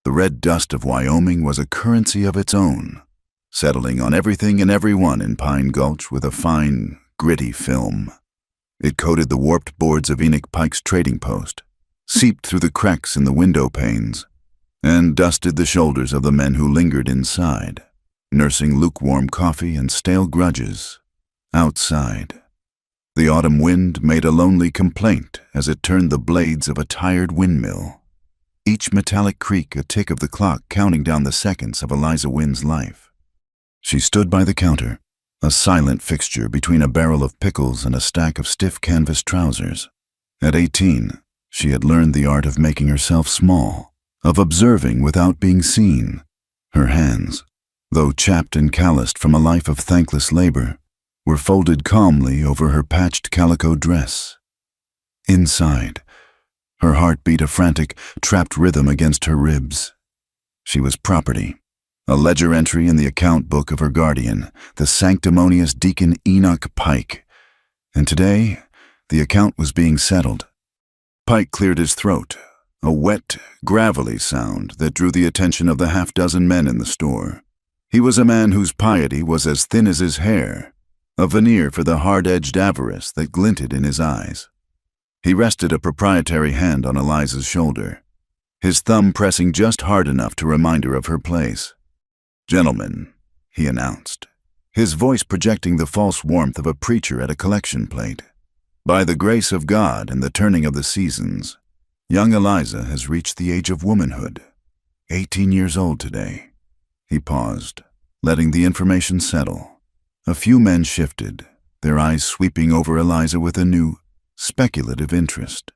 The red dust of Wyoming was a currency of its own, settling on everything and everyone in Pine Gulch with a fine, gritty film. It coated the warped boards of Enoch Pike's trading post, seeped through the cracks in the window panes, and dusted the shoulders of the men who lingered inside, nursing lukewarm coffee and stale grudges. Outside, the autumn wind made a lonely complaint as it turned the blades of a tired windmill, each metallic creak a tick of the clock counting down the seconds of Eliza Wynn's life. She stood by the counter, a silent fixture between a barrel of pickles and a stack of stiff canvas trousers. At 18, she had learned the art of making herself small, of observing without being seen. Her hands, though chapped and calloused from a life of thankless labor, were folded calmly over her patched calico dress. Inside, her heart beat a frantic, trapped rhythm against her ribs. She was property, a ledger entry in the account book of her guardian, the sanctimonious Deacon Enoch Pike. And today, the account was being settled. Pike cleared his throat, a wet, gravelly sound that drew the attention of the half-dozen men in the store. He was a man whose piety was as thin as his hair, a veneer for the hard-edged avarice that glinted in his eyes. He rested a proprietary hand on Eliza's shoulder, his thumb pressing just hard enough to remind her of her place. "Gentlemen," he announced, his voice projecting the false warmth of a preacher at a collection plate. "By the grace of God and the turning of the seasons, young Eliza has reached the age of womanhood, 18 years old today." He paused, letting the information settle. A few men shifted, their eyes sweeping over Eliza with a new, speculative interest.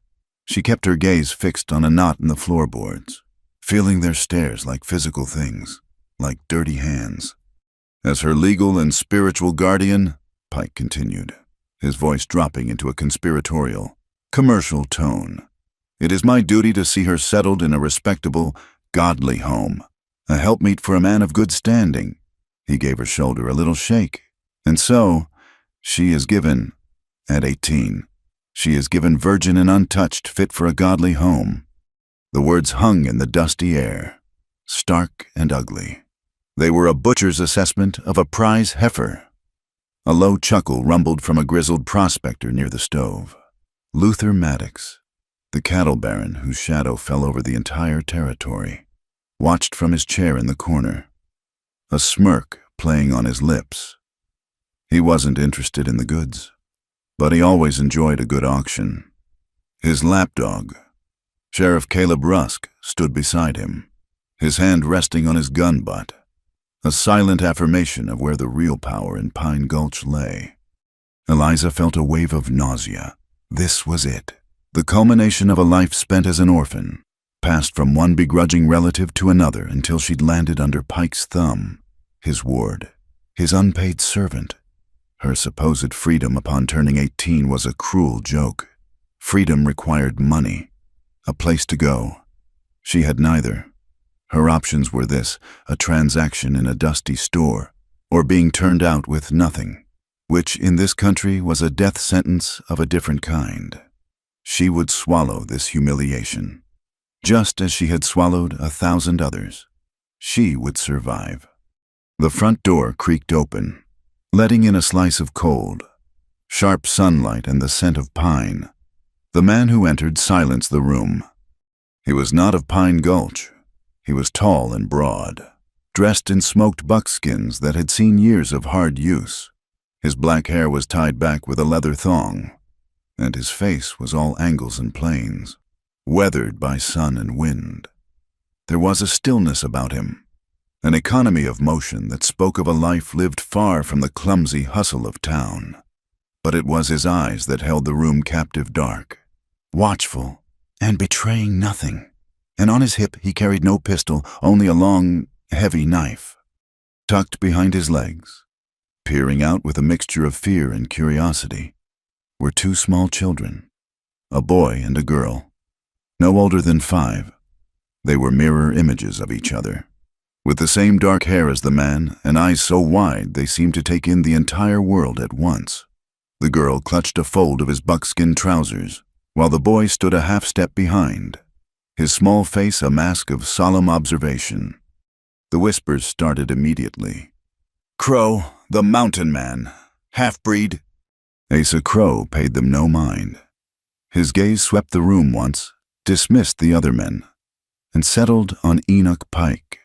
She kept her gaze fixed on a knot in the floorboards, feeling their stares like physical things, like dirty hands. "As her legal and spiritual guardian," Pike continued, his voice dropping into a conspiratorial, commercial tone, "it is my duty to see her settled in a respectable, godly home, a helpmeet for a man of good standing." He gave her shoulder a little shake. "And so, she is given, at 18, she is given virgin and untouched, fit for a godly home." The words hung in the dusty air, stark and ugly. They were a butcher's assessment of a prize heifer. A low chuckle rumbled from a grizzled prospector near the stove. Luther Maddox, the cattle baron whose shadow fell over the entire territory, watched from his chair in the corner, a smirk playing on his lips. He wasn't interested in the goods, but he always enjoyed a good auction. His lapdog, Sheriff Caleb Rusk, stood beside him, his hand resting on his gun butt, a silent affirmation of where the real power in Pine Gulch lay. Eliza felt a wave of nausea. This was it, the culmination of a life spent as an orphan, passed from one begrudging relative to another until she'd landed under Pike's thumb, his ward, his unpaid servant. Her supposed freedom upon turning 18 was a cruel joke. Freedom required money, a place to go. She had neither. Her options were this, a transaction in a dusty store, or being turned out with nothing, which in this country was a death sentence of a different kind. She would swallow this humiliation, just as she had swallowed 1,000 others. She would survive. The front door creaked open, letting in a slice of cold, sharp sunlight and the scent of pine. The man who entered silenced the room. He was not of Pine Gulch. He was tall and broad, dressed in smoked buckskins that had seen years of hard use. His black hair was tied back with a leather thong, and his face was all angles and planes, weathered by sun and wind. There was a stillness about him, an economy of motion that spoke of a life lived far from the clumsy hustle of town. But it was his eyes that held the room captive dark, watchful and betraying nothing. And on his hip he carried no pistol, only a long, heavy knife. Tucked behind his legs, peering out with a mixture of fear and curiosity, were 2 small children, a boy and a girl, no older than 5. They were mirror images of each other, with the same dark hair as the man and eyes so wide they seemed to take in the entire world at once. The girl clutched a fold of his buckskin trousers, while the boy stood a half step behind, his small face a mask of solemn observation. The whispers started immediately. "Crow, the mountain man. Half-breed." Asa Crow paid them no mind. His gaze swept the room once, dismissed the other men, and settled on Enoch Pike.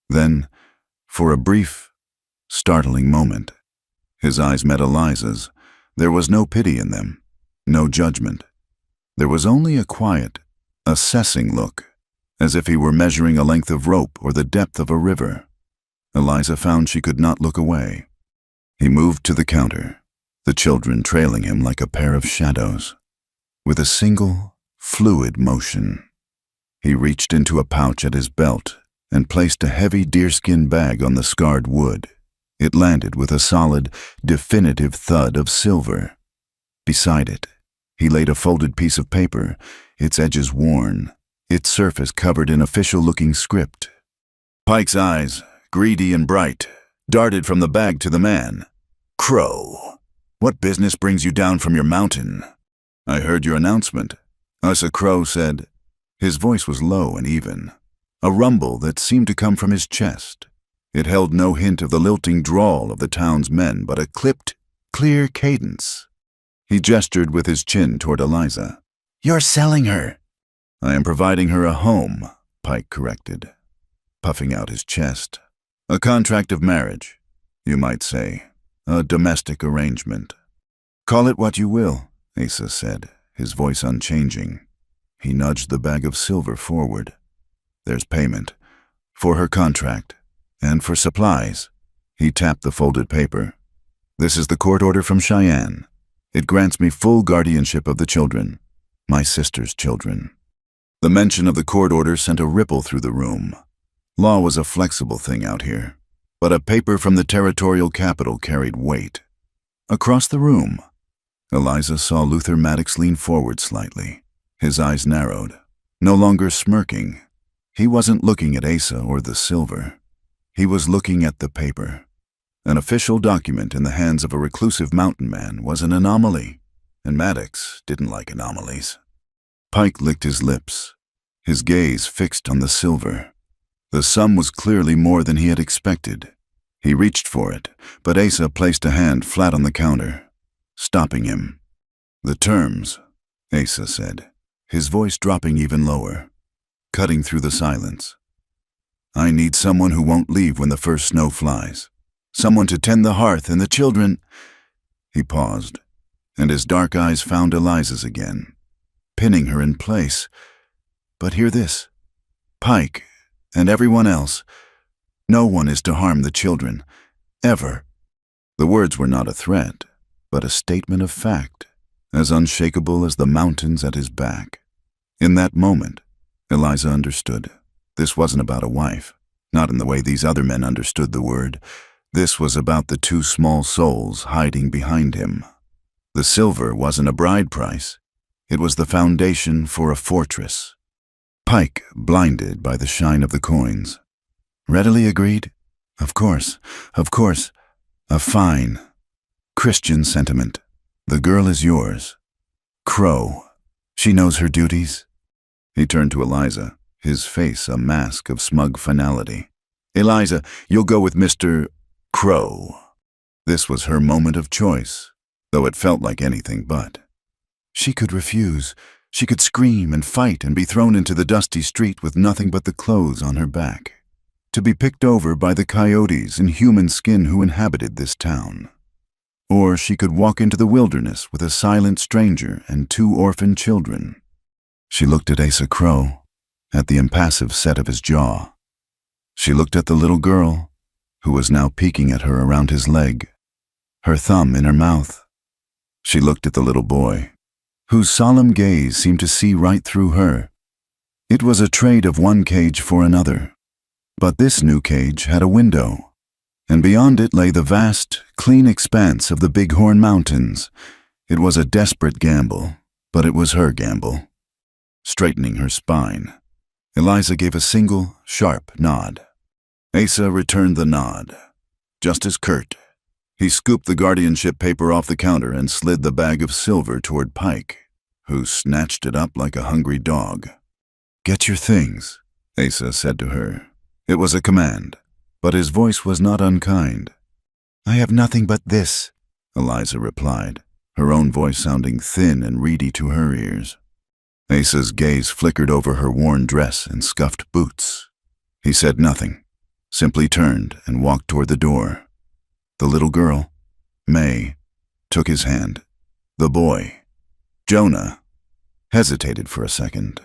Then, for a brief, startling moment, his eyes met Eliza's. There was no pity in them, no judgment. There was only a quiet, assessing look, as if he were measuring a length of rope or the depth of a river. Eliza found she could not look away. He moved to the counter, the children trailing him like a pair of shadows. With a single, fluid motion, he reached into a pouch at his belt and placed a heavy deerskin bag on the scarred wood. It landed with a solid, definitive thud of silver. Beside it, he laid a folded piece of paper, its edges worn, its surface covered in official-looking script. Pike's eyes, greedy and bright, darted from the bag to the man. "Crow, what business brings you down from your mountain?" "I heard your announcement," Asa Crow said. His voice was low and even, a rumble that seemed to come from his chest. It held no hint of the lilting drawl of the town's men, but a clipped, clear cadence. He gestured with his chin toward Eliza. "You're selling her." "I am providing her a home," Pike corrected, puffing out his chest. "A contract of marriage, you might say, a domestic arrangement." "Call it what you will," Asa said, his voice unchanging. He nudged the bag of silver forward. "There's payment. For her contract. And for supplies." He tapped the folded paper. "This is the court order from Cheyenne. It grants me full guardianship of the children. My sister's children." The mention of the court order sent a ripple through the room. Law was a flexible thing out here, but a paper from the territorial capital carried weight. Across the room, Eliza saw Luther Maddox lean forward slightly. His eyes narrowed, no longer smirking. He wasn't looking at Asa or the silver. He was looking at the paper. An official document in the hands of a reclusive mountain man was an anomaly, and Maddox didn't like anomalies. Pike licked his lips, his gaze fixed on the silver. The sum was clearly more than he had expected. He reached for it, but Asa placed a hand flat on the counter, stopping him. "The terms," Asa said, his voice dropping even lower, cutting through the silence. "I need someone who won't leave when the first snow flies. Someone to tend the hearth and the children." He paused, and his dark eyes found Eliza's again, pinning her in place. "But hear this. Pike, and everyone else, no one is to harm the children, ever." The words were not a threat, but a statement of fact, as unshakable as the mountains at his back. In that moment, Eliza understood. This wasn't about a wife, not in the way these other men understood the word. This was about the two small souls hiding behind him. The silver wasn't a bride price. It was the foundation for a fortress. Pike, blinded by the shine of the coins, readily agreed. Of course. A fine, Christian sentiment. The girl is yours. Crow. She knows her duties." He turned to Eliza, his face a mask of smug finality. "Eliza, you'll go with Mr. Crow." This was her moment of choice, though it felt like anything but. She could refuse. She could scream and fight and be thrown into the dusty street with nothing but the clothes on her back, to be picked over by the coyotes in human skin who inhabited this town. Or she could walk into the wilderness with a silent stranger and two orphan children. She looked at Asa Crow, at the impassive set of his jaw. She looked at the little girl, who was now peeking at her around his leg, her thumb in her mouth. She looked at the little boy, whose solemn gaze seemed to see right through her. It was a trade of one cage for another, but this new cage had a window, and beyond it lay the vast, clean expanse of the Bighorn Mountains. It was a desperate gamble, but it was her gamble. Straightening her spine, Eliza gave a single, sharp nod. Asa returned the nod, just as curt. He scooped the guardianship paper off the counter and slid the bag of silver toward Pike, who snatched it up like a hungry dog. "Get your things," Asa said to her. It was a command, but his voice was not unkind. "I have nothing but this," Eliza replied, her own voice sounding thin and reedy to her ears. Asa's gaze flickered over her worn dress and scuffed boots. He said nothing, simply turned and walked toward the door. The little girl, May, took his hand. The boy, Jonah, hesitated for a second,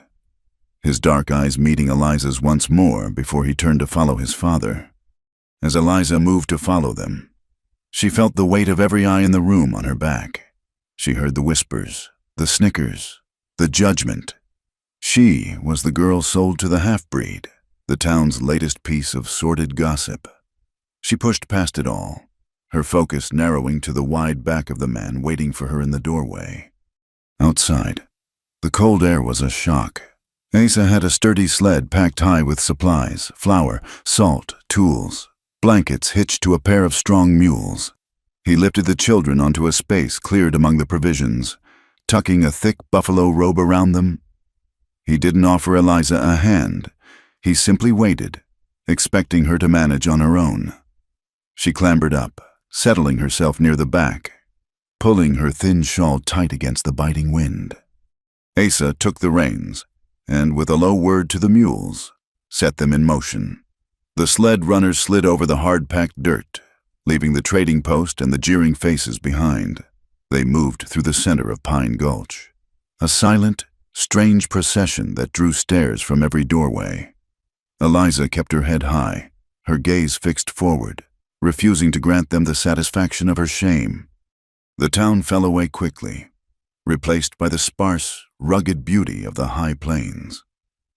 his dark eyes meeting Eliza's once more before he turned to follow his father. As Eliza moved to follow them, she felt the weight of every eye in the room on her back. She heard the whispers, the snickers, the judgment. She was the girl sold to the half-breed, the town's latest piece of sordid gossip. She pushed past it all, her focus narrowing to the wide back of the man waiting for her in the doorway. Outside, the cold air was a shock. Asa had a sturdy sled packed high with supplies, flour, salt, tools, blankets hitched to a pair of strong mules. He lifted the children onto a space cleared among the provisions, tucking a thick buffalo robe around them. He didn't offer Eliza a hand. He simply waited, expecting her to manage on her own. She clambered up, settling herself near the back, pulling her thin shawl tight against the biting wind. Asa took the reins, and with a low word to the mules, set them in motion. The sled runners slid over the hard-packed dirt, leaving the trading post and the jeering faces behind. They moved through the center of Pine Gulch, a silent, strange procession that drew stares from every doorway. Eliza kept her head high, her gaze fixed forward, refusing to grant them the satisfaction of her shame. The town fell away quickly, replaced by the sparse, rugged beauty of the high plains.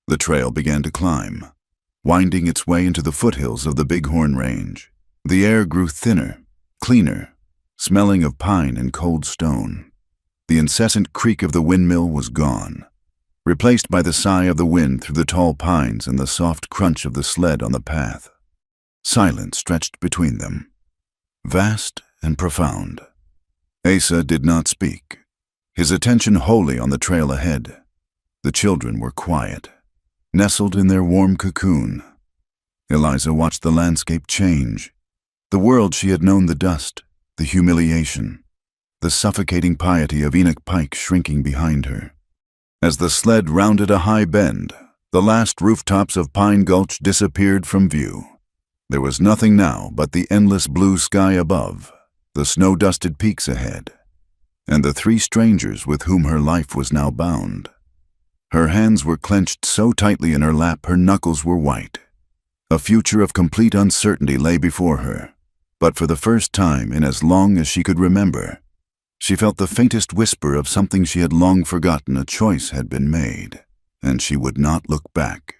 The trail began to climb, winding its way into the foothills of the Bighorn Range. The air grew thinner, cleaner, smelling of pine and cold stone. The incessant creak of the windmill was gone, replaced by the sigh of the wind through the tall pines and the soft crunch of the sled on the path. Silence stretched between them, vast and profound. Asa did not speak, his attention wholly on the trail ahead. The children were quiet, nestled in their warm cocoon. Eliza watched the landscape change. The world she had known, the dust, the humiliation, the suffocating piety of Enoch Pike shrinking behind her. As the sled rounded a high bend, the last rooftops of Pine Gulch disappeared from view. There was nothing now but the endless blue sky above, the snow-dusted peaks ahead, and the three strangers with whom her life was now bound. Her hands were clenched so tightly in her lap her knuckles were white. A future of complete uncertainty lay before her, but for the first time in as long as she could remember, she felt the faintest whisper of something she had long forgotten. A choice had been made, and she would not look back.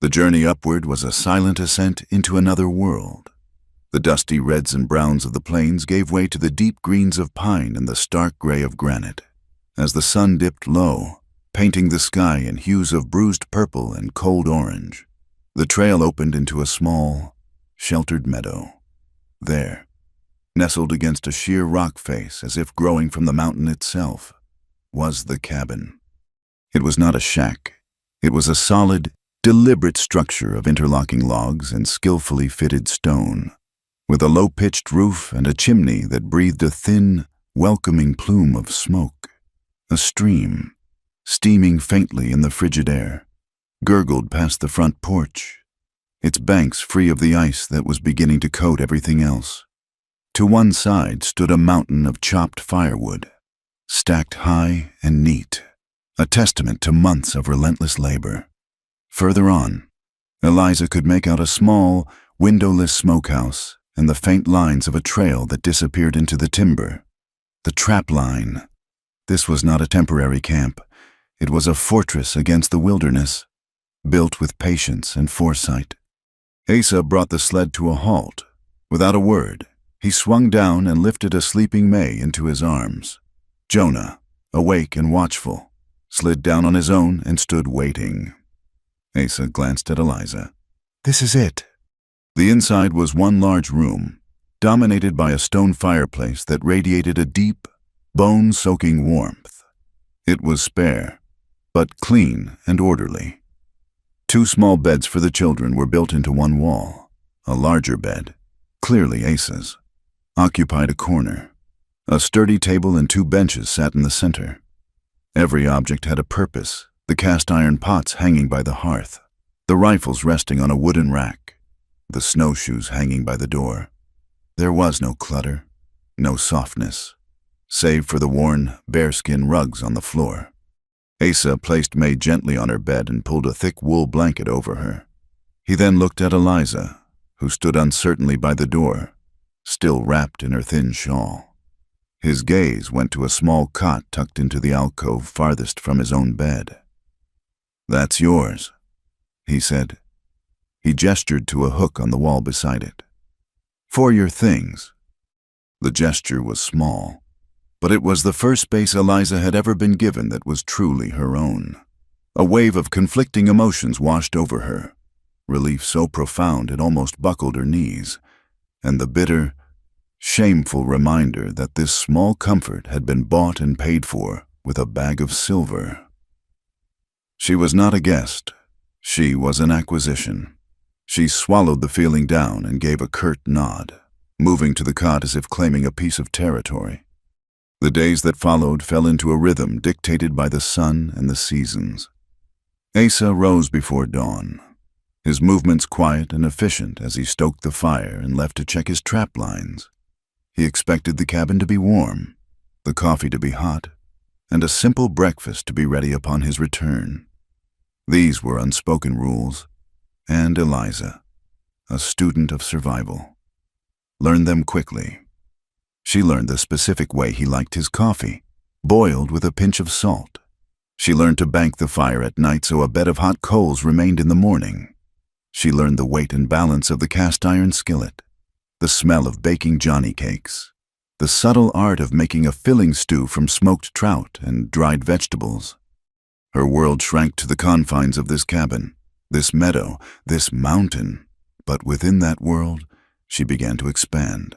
The journey upward was a silent ascent into another world. The dusty reds and browns of the plains gave way to the deep greens of pine and the stark gray of granite. As the sun dipped low, painting the sky in hues of bruised purple and cold orange, the trail opened into a small, sheltered meadow. There, nestled against a sheer rock face as if growing from the mountain itself, was the cabin. It was not a shack. It was a solid, deliberate structure of interlocking logs and skillfully fitted stone, with a low-pitched roof and a chimney that breathed a thin, welcoming plume of smoke. A stream, steaming faintly in the frigid air, gurgled past the front porch, its banks free of the ice that was beginning to coat everything else. To one side stood a mountain of chopped firewood, stacked high and neat, a testament to months of relentless labor. Further on, Eliza could make out a small, windowless smokehouse and the faint lines of a trail that disappeared into the timber. The trap line. This was not a temporary camp. It was a fortress against the wilderness, built with patience and foresight. Asa brought the sled to a halt. Without a word, he swung down and lifted a sleeping May into his arms. Jonah, awake and watchful, slid down on his own and stood waiting. Asa glanced at Eliza. "This is it." The inside was one large room, dominated by a stone fireplace that radiated a deep, bone-soaking warmth. It was spare, but clean and orderly. 2 small beds for the children were built into one wall. A larger bed, clearly Asa's, occupied a corner. A sturdy table and 2 benches sat in the center. Every object had a purpose, the cast-iron pots hanging by the hearth, the rifles resting on a wooden rack, the snowshoes hanging by the door. There was no clutter, no softness, save for the worn, bearskin rugs on the floor. Asa placed May gently on her bed and pulled a thick wool blanket over her. He then looked at Eliza, who stood uncertainly by the door, still wrapped in her thin shawl. His gaze went to a small cot tucked into the alcove farthest from his own bed. "That's yours," he said. He gestured to a hook on the wall beside it. "For your things." The gesture was small, but it was the first space Eliza had ever been given that was truly her own. A wave of conflicting emotions washed over her, relief so profound it almost buckled her knees, and the bitter, shameful reminder that this small comfort had been bought and paid for with a bag of silver. She was not a guest. She was an acquisition. She swallowed the feeling down and gave a curt nod, moving to the cot as if claiming a piece of territory. The days that followed fell into a rhythm dictated by the sun and the seasons. Asa rose before dawn, his movements quiet and efficient as he stoked the fire and left to check his trap lines. He expected the cabin to be warm, the coffee to be hot, and a simple breakfast to be ready upon his return. These were unspoken rules, and Eliza, a student of survival, learned them quickly. She learned the specific way he liked his coffee, boiled with a pinch of salt. She learned to bank the fire at night so a bed of hot coals remained in the morning. She learned the weight and balance of the cast-iron skillet, the smell of baking Johnny cakes, the subtle art of making a filling stew from smoked trout and dried vegetables. Her world shrank to the confines of this cabin, this meadow, this mountain, but within that world, she began to expand.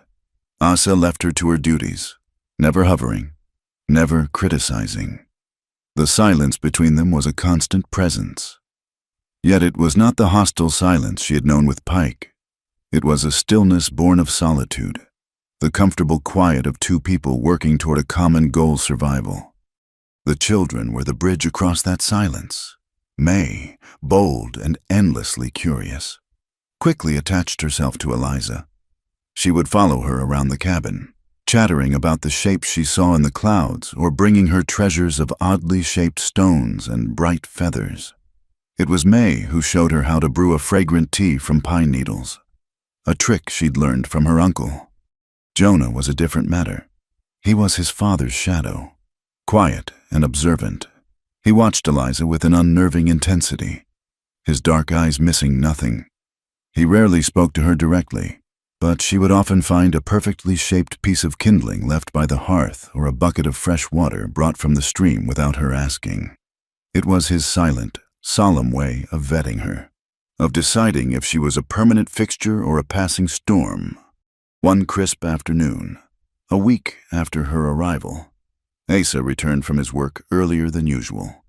Asa left her to her duties, never hovering, never criticizing. The silence between them was a constant presence. Yet it was not the hostile silence she had known with Pike. It was a stillness born of solitude, the comfortable quiet of 2 people working toward a common goal: survival. The children were the bridge across that silence. May, bold and endlessly curious, quickly attached herself to Eliza. She would follow her around the cabin, chattering about the shapes she saw in the clouds or bringing her treasures of oddly shaped stones and bright feathers. It was May who showed her how to brew a fragrant tea from pine needles, a trick she'd learned from her uncle. Jonah was a different matter. He was his father's shadow, quiet and observant. He watched Eliza with an unnerving intensity, his dark eyes missing nothing. He rarely spoke to her directly, but she would often find a perfectly shaped piece of kindling left by the hearth or a bucket of fresh water brought from the stream without her asking. It was his silent, solemn way of vetting her, of deciding if she was a permanent fixture or a passing storm. One crisp afternoon, a week after her arrival, Asa returned from his work earlier than usual.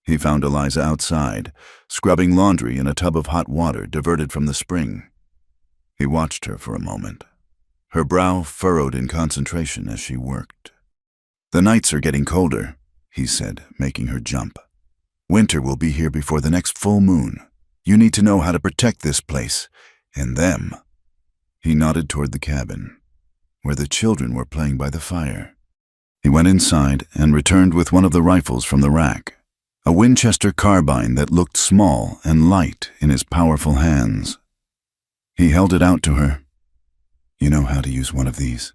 He found Eliza outside, scrubbing laundry in a tub of hot water diverted from the spring. He watched her for a moment, her brow furrowed in concentration as she worked. "The nights are getting colder," he said, making her jump. "Winter will be here before the next full moon. You need to know how to protect this place, and them." He nodded toward the cabin, where the children were playing by the fire. He went inside and returned with one of the rifles from the rack, a Winchester carbine that looked small and light in his powerful hands. He held it out to her. "You know how to use one of these?"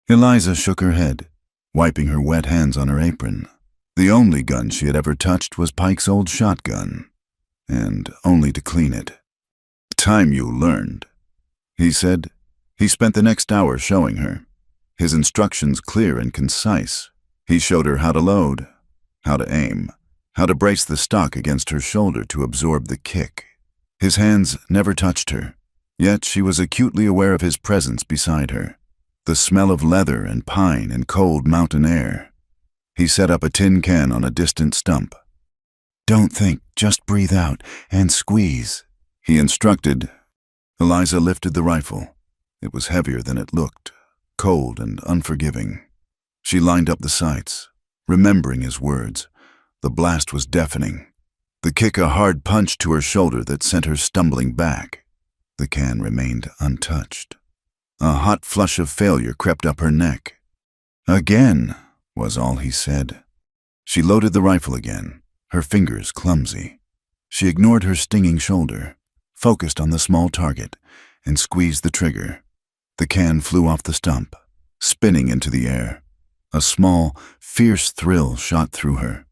Eliza shook her head, wiping her wet hands on her apron. The only gun she had ever touched was Pike's old shotgun, and only to clean it. "Time you learned," he said. He spent the next hour showing her, his instructions clear and concise. He showed her how to load, how to aim, how to brace the stock against her shoulder to absorb the kick. His hands never touched her, yet she was acutely aware of his presence beside her, the smell of leather and pine and cold mountain air. He set up a tin can on a distant stump. Don't think, just breathe out and squeeze, he instructed. Eliza lifted the rifle. It was heavier than it looked, cold and unforgiving. She lined up the sights, remembering his words. The blast was deafening. The kick a hard punch to her shoulder that sent her stumbling back. The can remained untouched. A hot flush of failure crept up her neck. Again, was all he said. She loaded the rifle again, her fingers clumsy. She ignored her stinging shoulder, focused on the small target, and squeezed the trigger. The can flew off the stump, spinning into the air. A small, fierce thrill shot through her.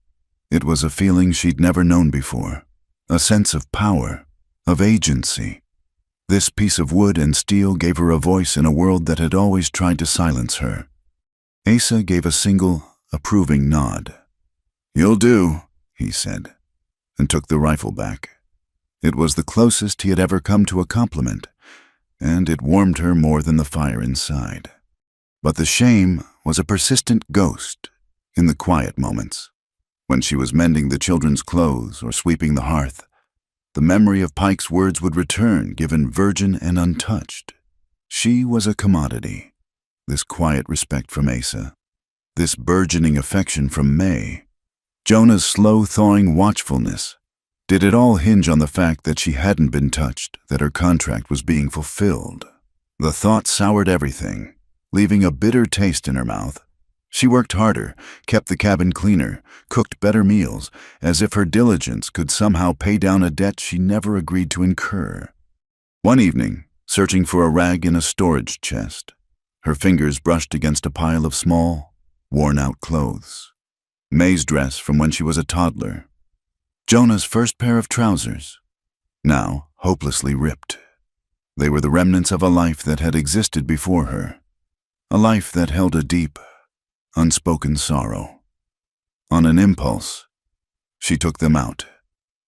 It was a feeling she'd never known before, a sense of power, of agency. This piece of wood and steel gave her a voice in a world that had always tried to silence her. Asa gave a single, approving nod. "You'll do," he said, and took the rifle back. It was the closest he had ever come to a compliment, and it warmed her more than the fire inside. But the shame was a persistent ghost in the quiet moments. When she was mending the children's clothes or sweeping the hearth, the memory of Pike's words would return, given virgin and untouched. She was a commodity. This quiet respect from Asa, this burgeoning affection from May, Jonah's slow-thawing watchfulness. Did it all hinge on the fact that she hadn't been touched, that her contract was being fulfilled? The thought soured everything, leaving a bitter taste in her mouth. She worked harder, kept the cabin cleaner, cooked better meals, as if her diligence could somehow pay down a debt she never agreed to incur. One evening, searching for a rag in a storage chest, her fingers brushed against a pile of small, worn-out clothes. May's dress from when she was a toddler. Jonah's first pair of trousers, now hopelessly ripped. They were the remnants of a life that had existed before her, a life that held a deep, unspoken sorrow. On an impulse, she took them out.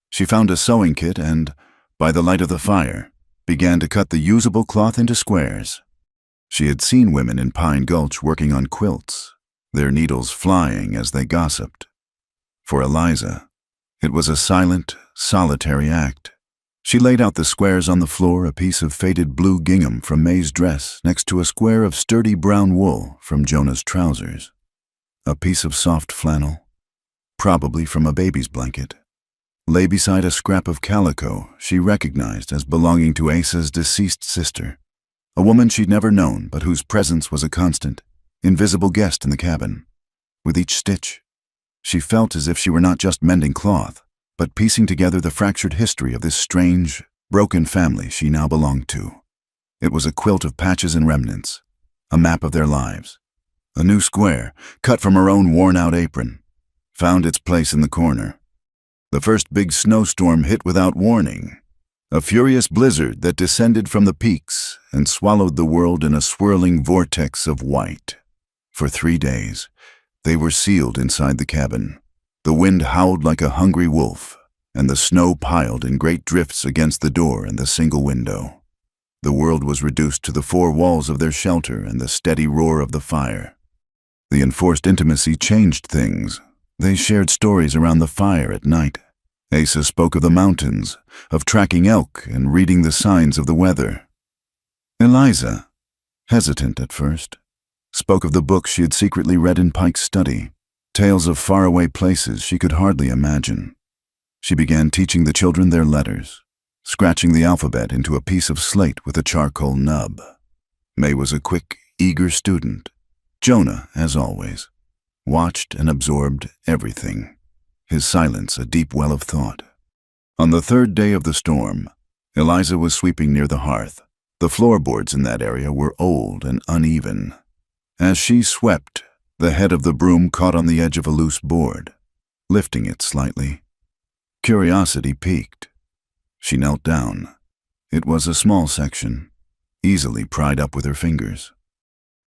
She found a sewing kit and, by the light of the fire, began to cut the usable cloth into squares. She had seen women in Pine Gulch working on quilts, their needles flying as they gossiped. For Eliza, it was a silent, solitary act. She laid out the squares on the floor, a piece of faded blue gingham from May's dress next to a square of sturdy brown wool from Jonah's trousers. A piece of soft flannel, probably from a baby's blanket, lay beside a scrap of calico she recognized as belonging to Asa's deceased sister, a woman she'd never known but whose presence was a constant, invisible guest in the cabin. With each stitch, she felt as if she were not just mending cloth, but piecing together the fractured history of this strange, broken family she now belonged to. It was a quilt of patches and remnants, a map of their lives. A new square, cut from her own worn-out apron, found its place in the corner. The first big snowstorm hit without warning, a furious blizzard that descended from the peaks and swallowed the world in a swirling vortex of white. For 3 days, they were sealed inside the cabin. The wind howled like a hungry wolf, and the snow piled in great drifts against the door and the single window. The world was reduced to the 4 walls of their shelter and the steady roar of the fire. The enforced intimacy changed things. They shared stories around the fire at night. Asa spoke of the mountains, of tracking elk and reading the signs of the weather. Eliza, hesitant at first, spoke of the books she had secretly read in Pike's study, tales of faraway places she could hardly imagine. She began teaching the children their letters, scratching the alphabet into a piece of slate with a charcoal nub. May was a quick, eager student. Jonah, as always, watched and absorbed everything, his silence a deep well of thought. On the 3rd day of the storm, Eliza was sweeping near the hearth. The floorboards in that area were old and uneven. As she swept, the head of the broom caught on the edge of a loose board, lifting it slightly. Curiosity piqued. She knelt down. It was a small section, easily pried up with her fingers.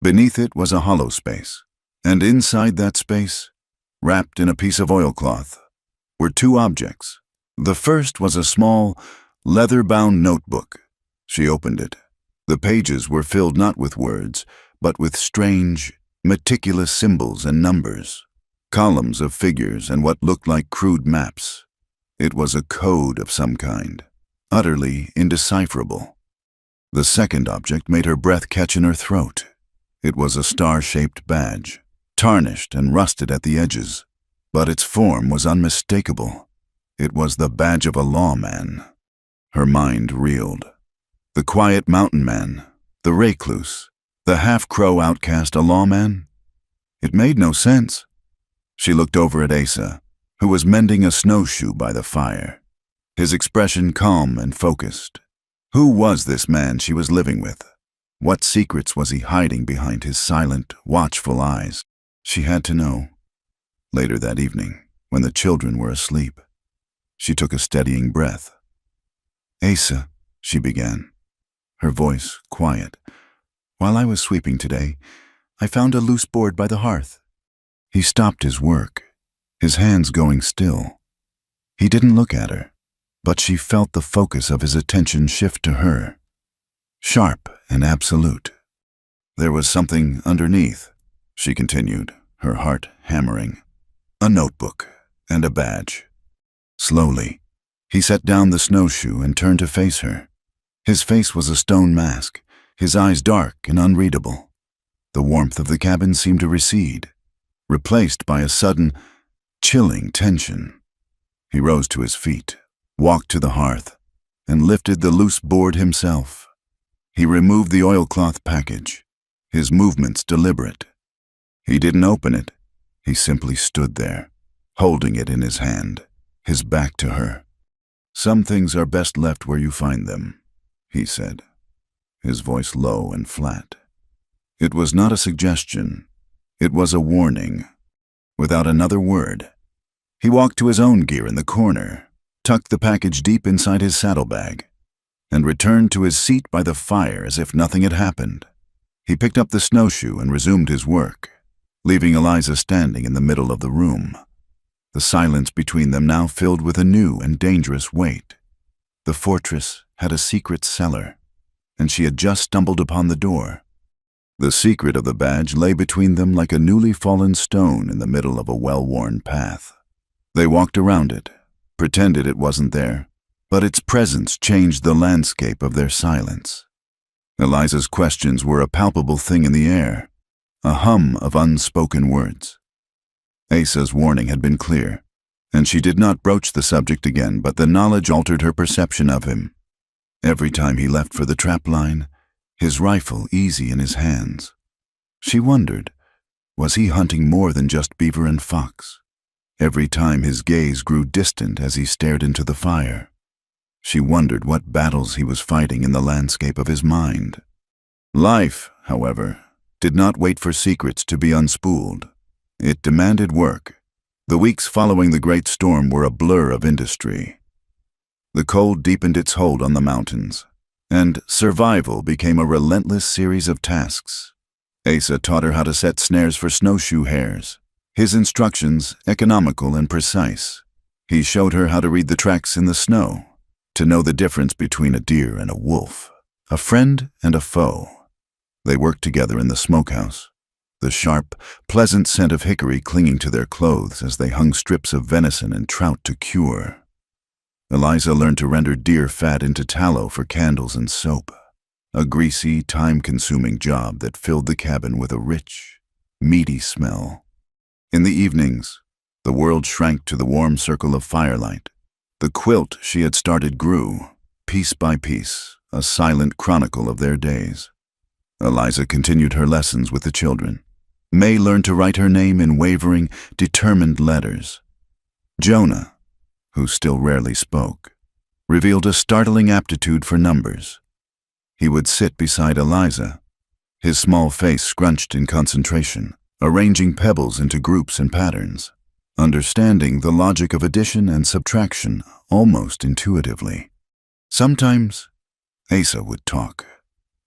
Beneath it was a hollow space, and inside that space, wrapped in a piece of oilcloth, were 2 objects. The first was a small, leather-bound notebook. She opened it. The pages were filled not with words, but with strange, meticulous symbols and numbers, columns of figures and what looked like crude maps. It was a code of some kind, utterly indecipherable. The second object made her breath catch in her throat. It was a star-shaped badge, tarnished and rusted at the edges, but its form was unmistakable. It was the badge of a lawman. Her mind reeled. The quiet mountain man, the recluse, the half-crow outcast, a lawman? It made no sense. She looked over at Asa, who was mending a snowshoe by the fire, his expression calm and focused. Who was this man she was living with? What secrets was he hiding behind his silent, watchful eyes? She had to know. Later that evening, when the children were asleep, she took a steadying breath. "Asa," she began, her voice quiet, "while I was sweeping today, I found a loose board by the hearth." He stopped his work, his hands going still. He didn't look at her, but she felt the focus of his attention shift to her, sharp and absolute. "There was something underneath," she continued, her heart hammering. "A notebook and a badge." Slowly, he set down the snowshoe and turned to face her. His face was a stone mask, his eyes dark and unreadable. The warmth of the cabin seemed to recede, replaced by a sudden, chilling tension. He rose to his feet, walked to the hearth, and lifted the loose board himself. He removed the oilcloth package, his movements deliberate. He didn't open it. He simply stood there, holding it in his hand, his back to her. "Some things are best left where you find them," he said, his voice low and flat. It was not a suggestion. It was a warning. Without another word, he walked to his own gear in the corner, tucked the package deep inside his saddlebag, and returned to his seat by the fire as if nothing had happened. He picked up the snowshoe and resumed his work, leaving Eliza standing in the middle of the room. The silence between them now filled with a new and dangerous weight. The fortress had a secret cellar, and she had just stumbled upon the door. The secret of the badge lay between them like a newly fallen stone in the middle of a well-worn path. They walked around it, pretended it wasn't there, but its presence changed the landscape of their silence. Eliza's questions were a palpable thing in the air, a hum of unspoken words. Asa's warning had been clear, and she did not broach the subject again, but the knowledge altered her perception of him. Every time he left for the trap line, his rifle easy in his hands, she wondered, was he hunting more than just beaver and fox? Every time his gaze grew distant as he stared into the fire, she wondered what battles he was fighting in the landscape of his mind. Life, however, did not wait for secrets to be unspooled. It demanded work. The weeks following the great storm were a blur of industry. The cold deepened its hold on the mountains, and survival became a relentless series of tasks. Asa taught her how to set snares for snowshoe hares, his instructions economical and precise. He showed her how to read the tracks in the snow, to know the difference between a deer and a wolf, a friend and a foe. They worked together in the smokehouse, the sharp, pleasant scent of hickory clinging to their clothes as they hung strips of venison and trout to cure. Eliza learned to render deer fat into tallow for candles and soap, a greasy, time-consuming job that filled the cabin with a rich, meaty smell. In the evenings, the world shrank to the warm circle of firelight. The quilt she had started grew, piece by piece, a silent chronicle of their days. Eliza continued her lessons with the children. May learned to write her name in wavering, determined letters. Jonah, who still rarely spoke, revealed a startling aptitude for numbers. He would sit beside Eliza, his small face scrunched in concentration, arranging pebbles into groups and patterns, understanding the logic of addition and subtraction almost intuitively. Sometimes, Asa would talk,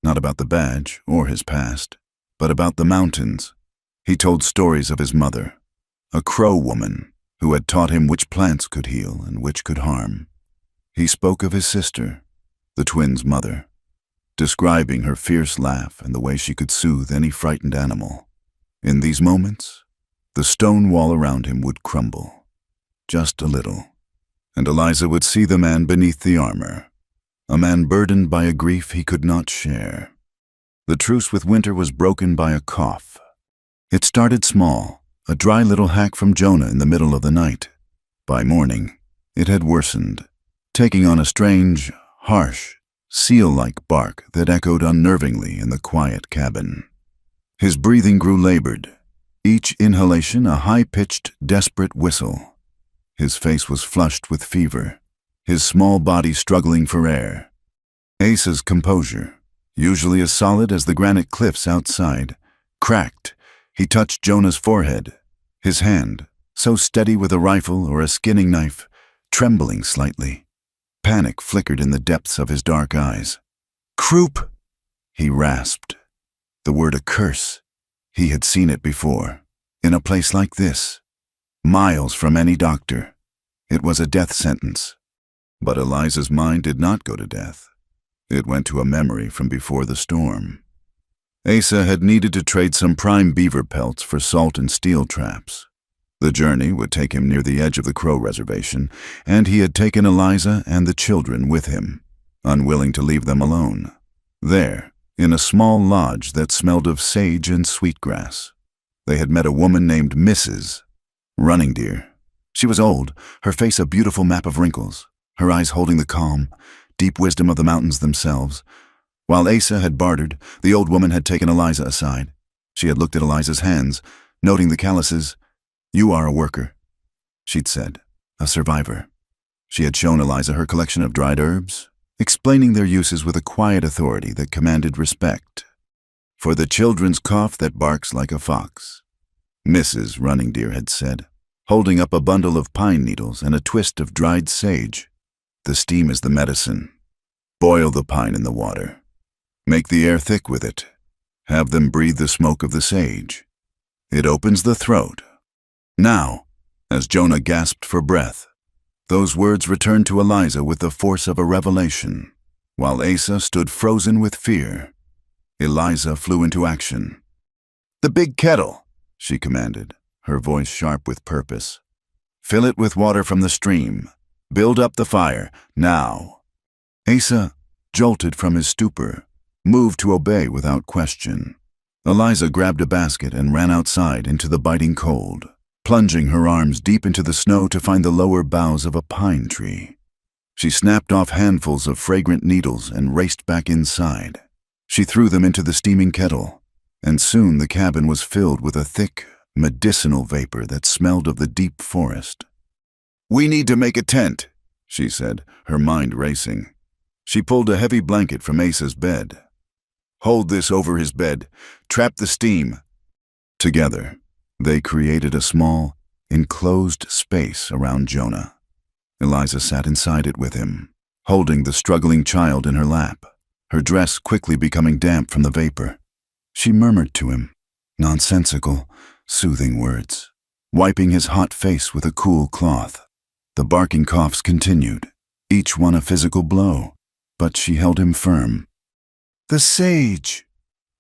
not about the badge or his past, but about the mountains. He told stories of his mother, a crow woman who had taught him which plants could heal and which could harm. He spoke of his sister, the twins' mother, describing her fierce laugh and the way she could soothe any frightened animal. In these moments, the stone wall around him would crumble, just a little, and Eliza would see the man beneath the armor, a man burdened by a grief he could not share. The truce with winter was broken by a cough. It started small, a dry little hack from Jonah in the middle of the night. By morning, it had worsened, taking on a strange, harsh, seal-like bark that echoed unnervingly in the quiet cabin. His breathing grew labored, each inhalation a high-pitched, desperate whistle. His face was flushed with fever, his small body struggling for air. Asa's composure, usually as solid as the granite cliffs outside, cracked. He touched Jonah's forehead, his hand, so steady with a rifle or a skinning knife, trembling slightly. Panic flickered in the depths of his dark eyes. "Croup!" he rasped. The word a curse. He had seen it before, in a place like this, miles from any doctor. It was a death sentence. But Eliza's mind did not go to death. It went to a memory from before the storm. Asa had needed to trade some prime beaver pelts for salt and steel traps. The journey would take him near the edge of the Crow Reservation, and he had taken Eliza and the children with him, unwilling to leave them alone. There, in a small lodge that smelled of sage and sweetgrass, they had met a woman named Mrs. Running Deer. She was old, her face a beautiful map of wrinkles, her eyes holding the calm, deep wisdom of the mountains themselves. While Asa had bartered, the old woman had taken Eliza aside. She had looked at Eliza's hands, noting the calluses. "You are a worker," she'd said, "a survivor." She had shown Eliza her collection of dried herbs, explaining their uses with a quiet authority that commanded respect. "For the children's cough that barks like a fox," Mrs. Running Deer had said, holding up a bundle of pine needles and a twist of dried sage. "The steam is the medicine. Boil the pine in the water. Make the air thick with it. Have them breathe the smoke of the sage. It opens the throat." Now, as Jonah gasped for breath, those words returned to Eliza with the force of a revelation. While Asa stood frozen with fear, Eliza flew into action. "The big kettle," she commanded, her voice sharp with purpose. "Fill it with water from the stream. Build up the fire, now." Asa, jolted from his stupor, moved to obey without question. Eliza grabbed a basket and ran outside into the biting cold, plunging her arms deep into the snow to find the lower boughs of a pine tree. She snapped off handfuls of fragrant needles and raced back inside. She threw them into the steaming kettle, and soon the cabin was filled with a thick, medicinal vapor that smelled of the deep forest. "We need to make a tent," she said, her mind racing. She pulled a heavy blanket from Asa's bed. "Hold this over his bed. Trap the steam." Together, they created a small, enclosed space around Jonah. Eliza sat inside it with him, holding the struggling child in her lap, her dress quickly becoming damp from the vapor. She murmured to him, nonsensical, soothing words, wiping his hot face with a cool cloth. The barking coughs continued, each one a physical blow, but she held him firm. "The sage,"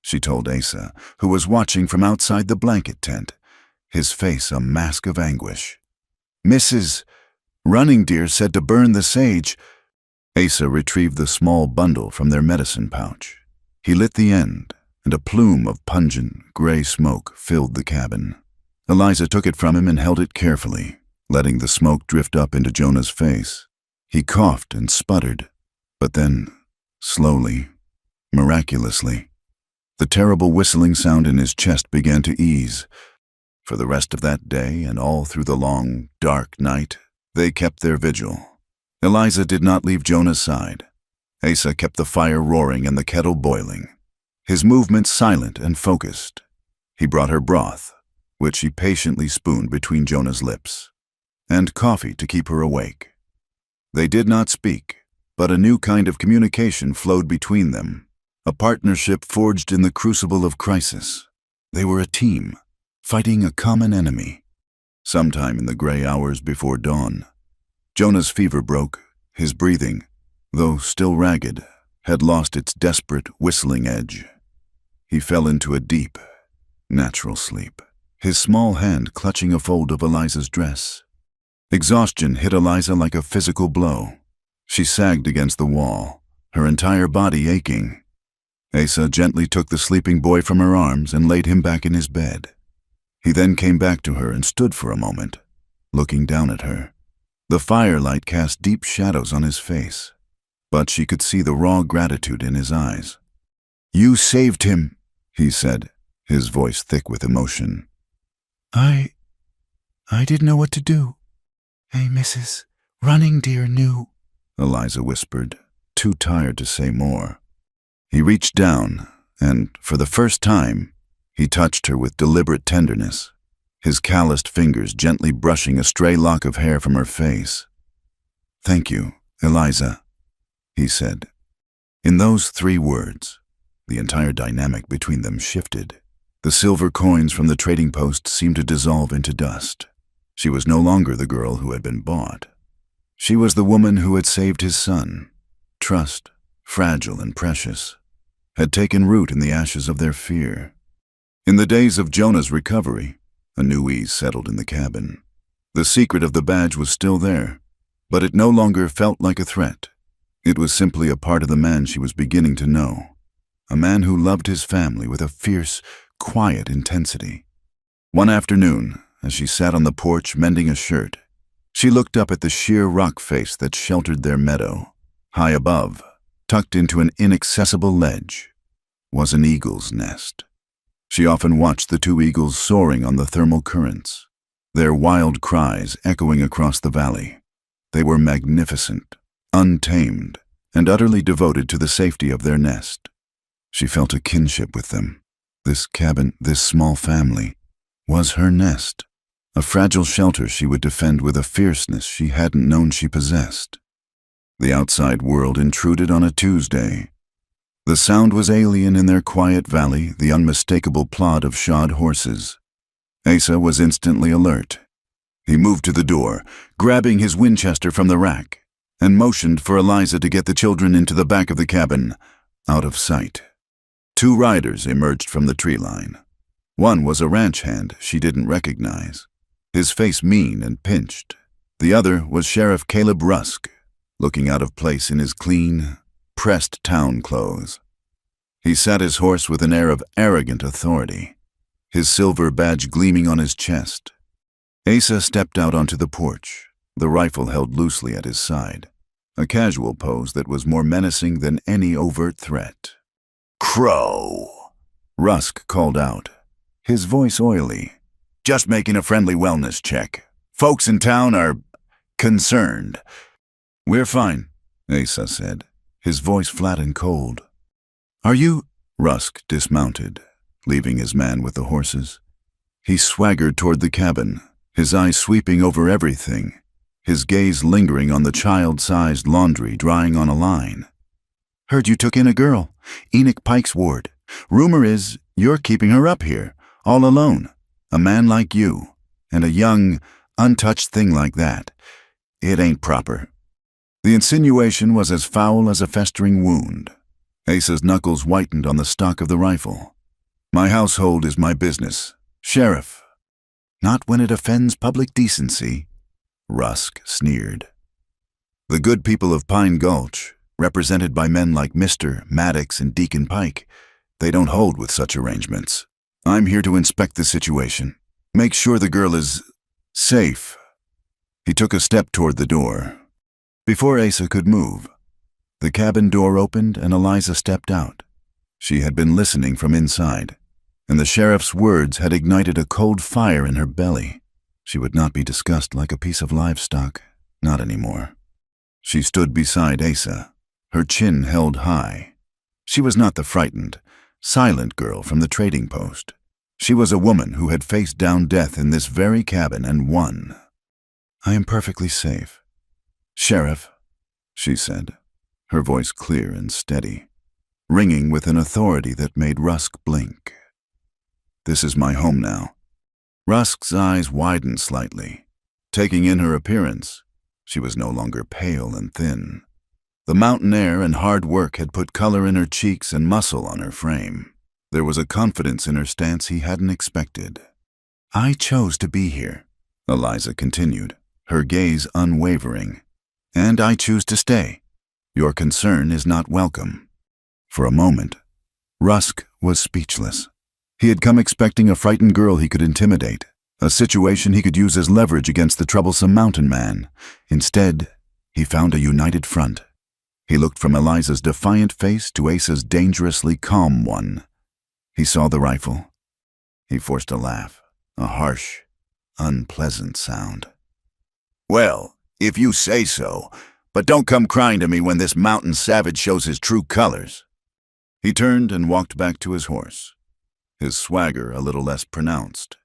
she told Asa, who was watching from outside the blanket tent, his face a mask of anguish. "Mrs. Running Deer said to burn the sage." Asa retrieved the small bundle from their medicine pouch. He lit the end, and a plume of pungent, gray smoke filled the cabin. Eliza took it from him and held it carefully, letting the smoke drift up into Jonah's face. He coughed and sputtered, but then, slowly, miraculously, the terrible whistling sound in his chest began to ease. For the rest of that day and all through the long, dark night, they kept their vigil. Eliza did not leave Jonah's side. Asa kept the fire roaring and the kettle boiling, his movements silent and focused. He brought her broth, which she patiently spooned between Jonah's lips, and coffee to keep her awake. They did not speak, but a new kind of communication flowed between them, a partnership forged in the crucible of crisis. They were a team, fighting a common enemy. Sometime in the gray hours before dawn, Jonah's fever broke. His breathing, though still ragged, had lost its desperate, whistling edge. He fell into a deep, natural sleep, his small hand clutching a fold of Eliza's dress. Exhaustion hit Eliza like a physical blow. She sagged against the wall, her entire body aching. Asa gently took the sleeping boy from her arms and laid him back in his bed. He then came back to her and stood for a moment, looking down at her. The firelight cast deep shadows on his face, but she could see the raw gratitude in his eyes. "You saved him," he said, his voice thick with emotion. I didn't know what to do. Hey, Mrs. Running Deer knew," Eliza whispered, too tired to say more. He reached down, and, for the first time, he touched her with deliberate tenderness, his calloused fingers gently brushing a stray lock of hair from her face. "Thank you, Eliza," he said. In those 3 words, the entire dynamic between them shifted. The silver coins from the trading post seemed to dissolve into dust. She was no longer the girl who had been bought. She was the woman who had saved his son. Trust, fragile and precious, had taken root in the ashes of their fear. In the days of Jonah's recovery, a new ease settled in the cabin. The secret of the badge was still there, but it no longer felt like a threat. It was simply a part of the man she was beginning to know, a man who loved his family with a fierce, quiet intensity. One afternoon, as she sat on the porch mending a shirt, she looked up at the sheer rock face that sheltered their meadow. High above, tucked into an inaccessible ledge, was an eagle's nest. She often watched the 2 eagles soaring on the thermal currents, their wild cries echoing across the valley. They were magnificent, untamed, and utterly devoted to the safety of their nest. She felt a kinship with them. This cabin, this small family, was her nest, a fragile shelter she would defend with a fierceness she hadn't known she possessed. The outside world intruded on a Tuesday. The sound was alien in their quiet valley, the unmistakable plod of shod horses. Asa was instantly alert. He moved to the door, grabbing his Winchester from the rack, and motioned for Eliza to get the children into the back of the cabin, out of sight. 2 riders emerged from the tree line. One was a ranch hand she didn't recognize, his face mean and pinched. The other was Sheriff Caleb Rusk, looking out of place in his clean, pressed town clothes. He sat his horse with an air of arrogant authority, his silver badge gleaming on his chest. Asa stepped out onto the porch, the rifle held loosely at his side, a casual pose that was more menacing than any overt threat. "Crow," Rusk called out, his voice oily. "Just making a friendly wellness check. Folks in town are concerned." "We're fine," Asa said, his voice flat and cold. "Are you—" Rusk dismounted, leaving his man with the horses. He swaggered toward the cabin, his eyes sweeping over everything, his gaze lingering on the child-sized laundry drying on a line. "Heard you took in a girl, Enoch Pike's ward. Rumor is you're keeping her up here, all alone. A man like you, and a young, untouched thing like that. It ain't proper." The insinuation was as foul as a festering wound. Asa's knuckles whitened on the stock of the rifle. "My household is my business, Sheriff." "Not when it offends public decency," Rusk sneered. "The good people of Pine Gulch, represented by men like Mr. Maddox and Deacon Pike, they don't hold with such arrangements. I'm here to inspect the situation, make sure the girl is safe." He took a step toward the door. Before Asa could move, the cabin door opened and Eliza stepped out. She had been listening from inside, and the sheriff's words had ignited a cold fire in her belly. She would not be discussed like a piece of livestock, not anymore. She stood beside Asa, her chin held high. She was not the frightened, silent girl from the trading post. She was a woman who had faced down death in this very cabin and won. "I am perfectly safe, Sheriff," she said, her voice clear and steady, ringing with an authority that made Rusk blink. "This is my home now." Rusk's eyes widened slightly. Taking in her appearance, she was no longer pale and thin. The mountain air and hard work had put color in her cheeks and muscle on her frame. There was a confidence in her stance he hadn't expected. "I chose to be here," Eliza continued, her gaze unwavering. "And I choose to stay. Your concern is not welcome." For a moment, Rusk was speechless. He had come expecting a frightened girl he could intimidate, a situation he could use as leverage against the troublesome mountain man. Instead, he found a united front. He looked from Eliza's defiant face to Asa's dangerously calm one. He saw the rifle. He forced a laugh, a harsh, unpleasant sound. "Well, if you say so, but don't come crying to me when this mountain savage shows his true colors." He turned and walked back to his horse, his swagger a little less pronounced.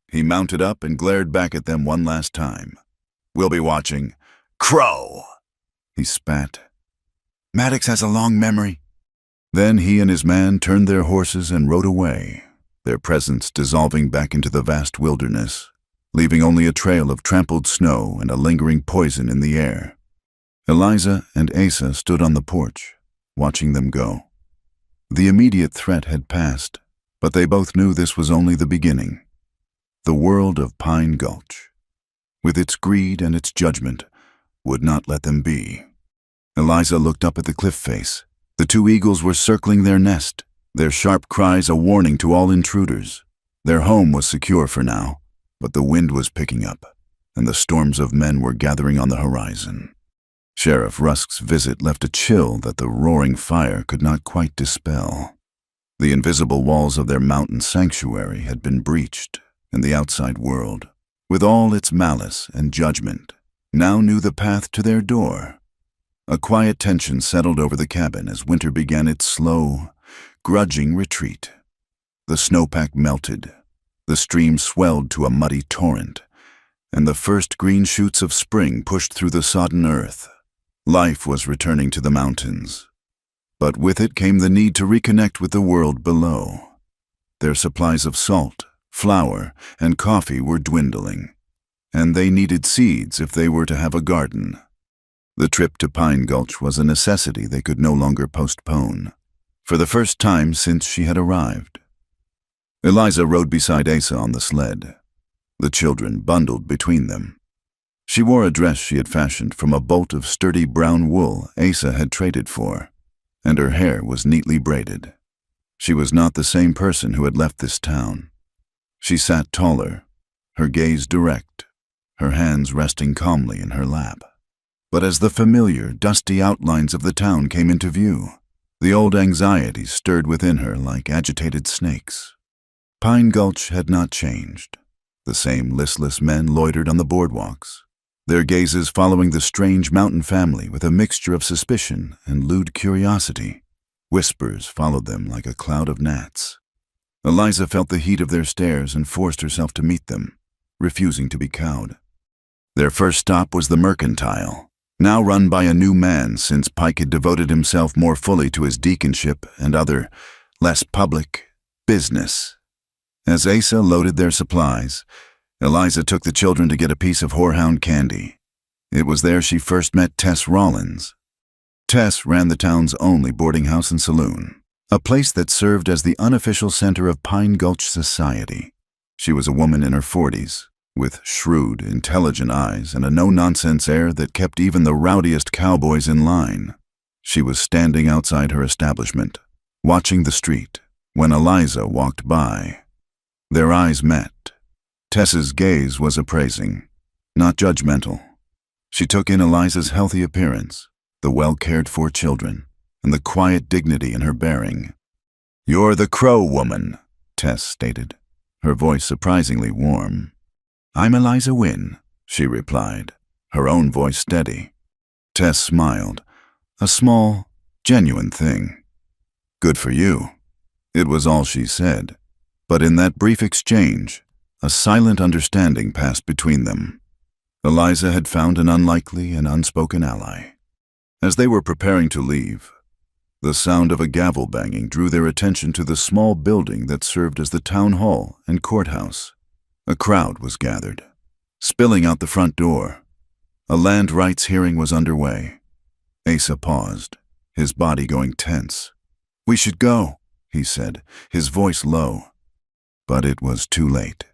He mounted up and glared back at them one last time. "We'll be watching. Crow!" He spat. "Maddox has a long memory." Then he and his man turned their horses and rode away, their presence dissolving back into the vast wilderness, leaving only a trail of trampled snow and a lingering poison in the air. Eliza and Asa stood on the porch, watching them go. The immediate threat had passed, but they both knew this was only the beginning. The world of Pine Gulch, with its greed and its judgment, would not let them be. Eliza looked up at the cliff face. The two eagles were circling their nest, their sharp cries a warning to all intruders. Their home was secure for now, but the wind was picking up, and the storms of men were gathering on the horizon. Sheriff Rusk's visit left a chill that the roaring fire could not quite dispel. The invisible walls of their mountain sanctuary had been breached, and the outside world, with all its malice and judgment, now knew the path to their door. A quiet tension settled over the cabin as winter began its slow, grudging retreat. The snowpack melted, the stream swelled to a muddy torrent, and the first green shoots of spring pushed through the sodden earth. Life was returning to the mountains, but with it came the need to reconnect with the world below. Their supplies of salt, flour, and coffee were dwindling, and they needed seeds if they were to have a garden. The trip to Pine Gulch was a necessity they could no longer postpone, for the first time since she had arrived. Eliza rode beside Asa on the sled, the children bundled between them. She wore a dress she had fashioned from a bolt of sturdy brown wool Asa had traded for, and her hair was neatly braided. She was not the same person who had left this town. She sat taller, her gaze direct, her hands resting calmly in her lap. But as the familiar, dusty outlines of the town came into view, the old anxieties stirred within her like agitated snakes. Pine Gulch had not changed. The same listless men loitered on the boardwalks, their gazes following the strange mountain family with a mixture of suspicion and lewd curiosity. Whispers followed them like a cloud of gnats. Eliza felt the heat of their stares and forced herself to meet them, refusing to be cowed. Their first stop was the Mercantile, now run by a new man since Pike had devoted himself more fully to his deaconship and other, less public, business. As Asa loaded their supplies, Eliza took the children to get a piece of horehound candy. It was there she first met Tess Rollins. Tess ran the town's only boarding house and saloon, a place that served as the unofficial center of Pine Gulch society. She was a woman in her 40s, with shrewd, intelligent eyes and a no-nonsense air that kept even the rowdiest cowboys in line. She was standing outside her establishment, watching the street, when Eliza walked by. Their eyes met. Tess's gaze was appraising, not judgmental. She took in Eliza's healthy appearance, the well-cared-for children, and the quiet dignity in her bearing. "You're the Crow woman," Tess stated, her voice surprisingly warm. "I'm Eliza Wynne," she replied, her own voice steady. Tess smiled, a small, genuine thing. "Good for you." It was all she said, but in that brief exchange, a silent understanding passed between them. Eliza had found an unlikely and unspoken ally. As they were preparing to leave, the sound of a gavel banging drew their attention to the small building that served as the town hall and courthouse. A crowd was gathered, spilling out the front door. A land rights hearing was underway. Asa paused, his body going tense. "We should go," he said, his voice low. But it was too late.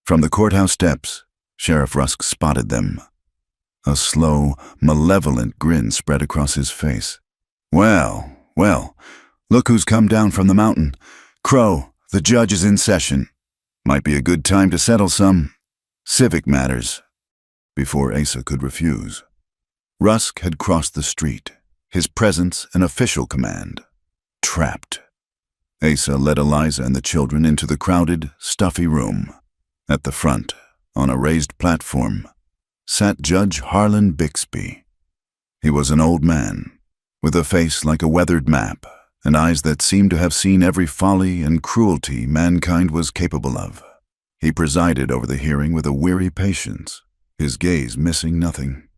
From the courthouse steps, Sheriff Rusk spotted them, A slow, malevolent grin spread across his face. Well, well, look who's come down from the mountain. Crow, the judge is in session. Might be a good time to settle some civic matters. Before Asa could refuse, Rusk had crossed the street, his presence an official command. Trapped. Asa led Eliza and the children into the crowded, stuffy room. At the front, on a raised platform, sat Judge Harlan Bixby. He was an old man, with a face like a weathered map, and eyes that seemed to have seen every folly and cruelty mankind was capable of. He presided over the hearing with a weary patience, his gaze missing nothing.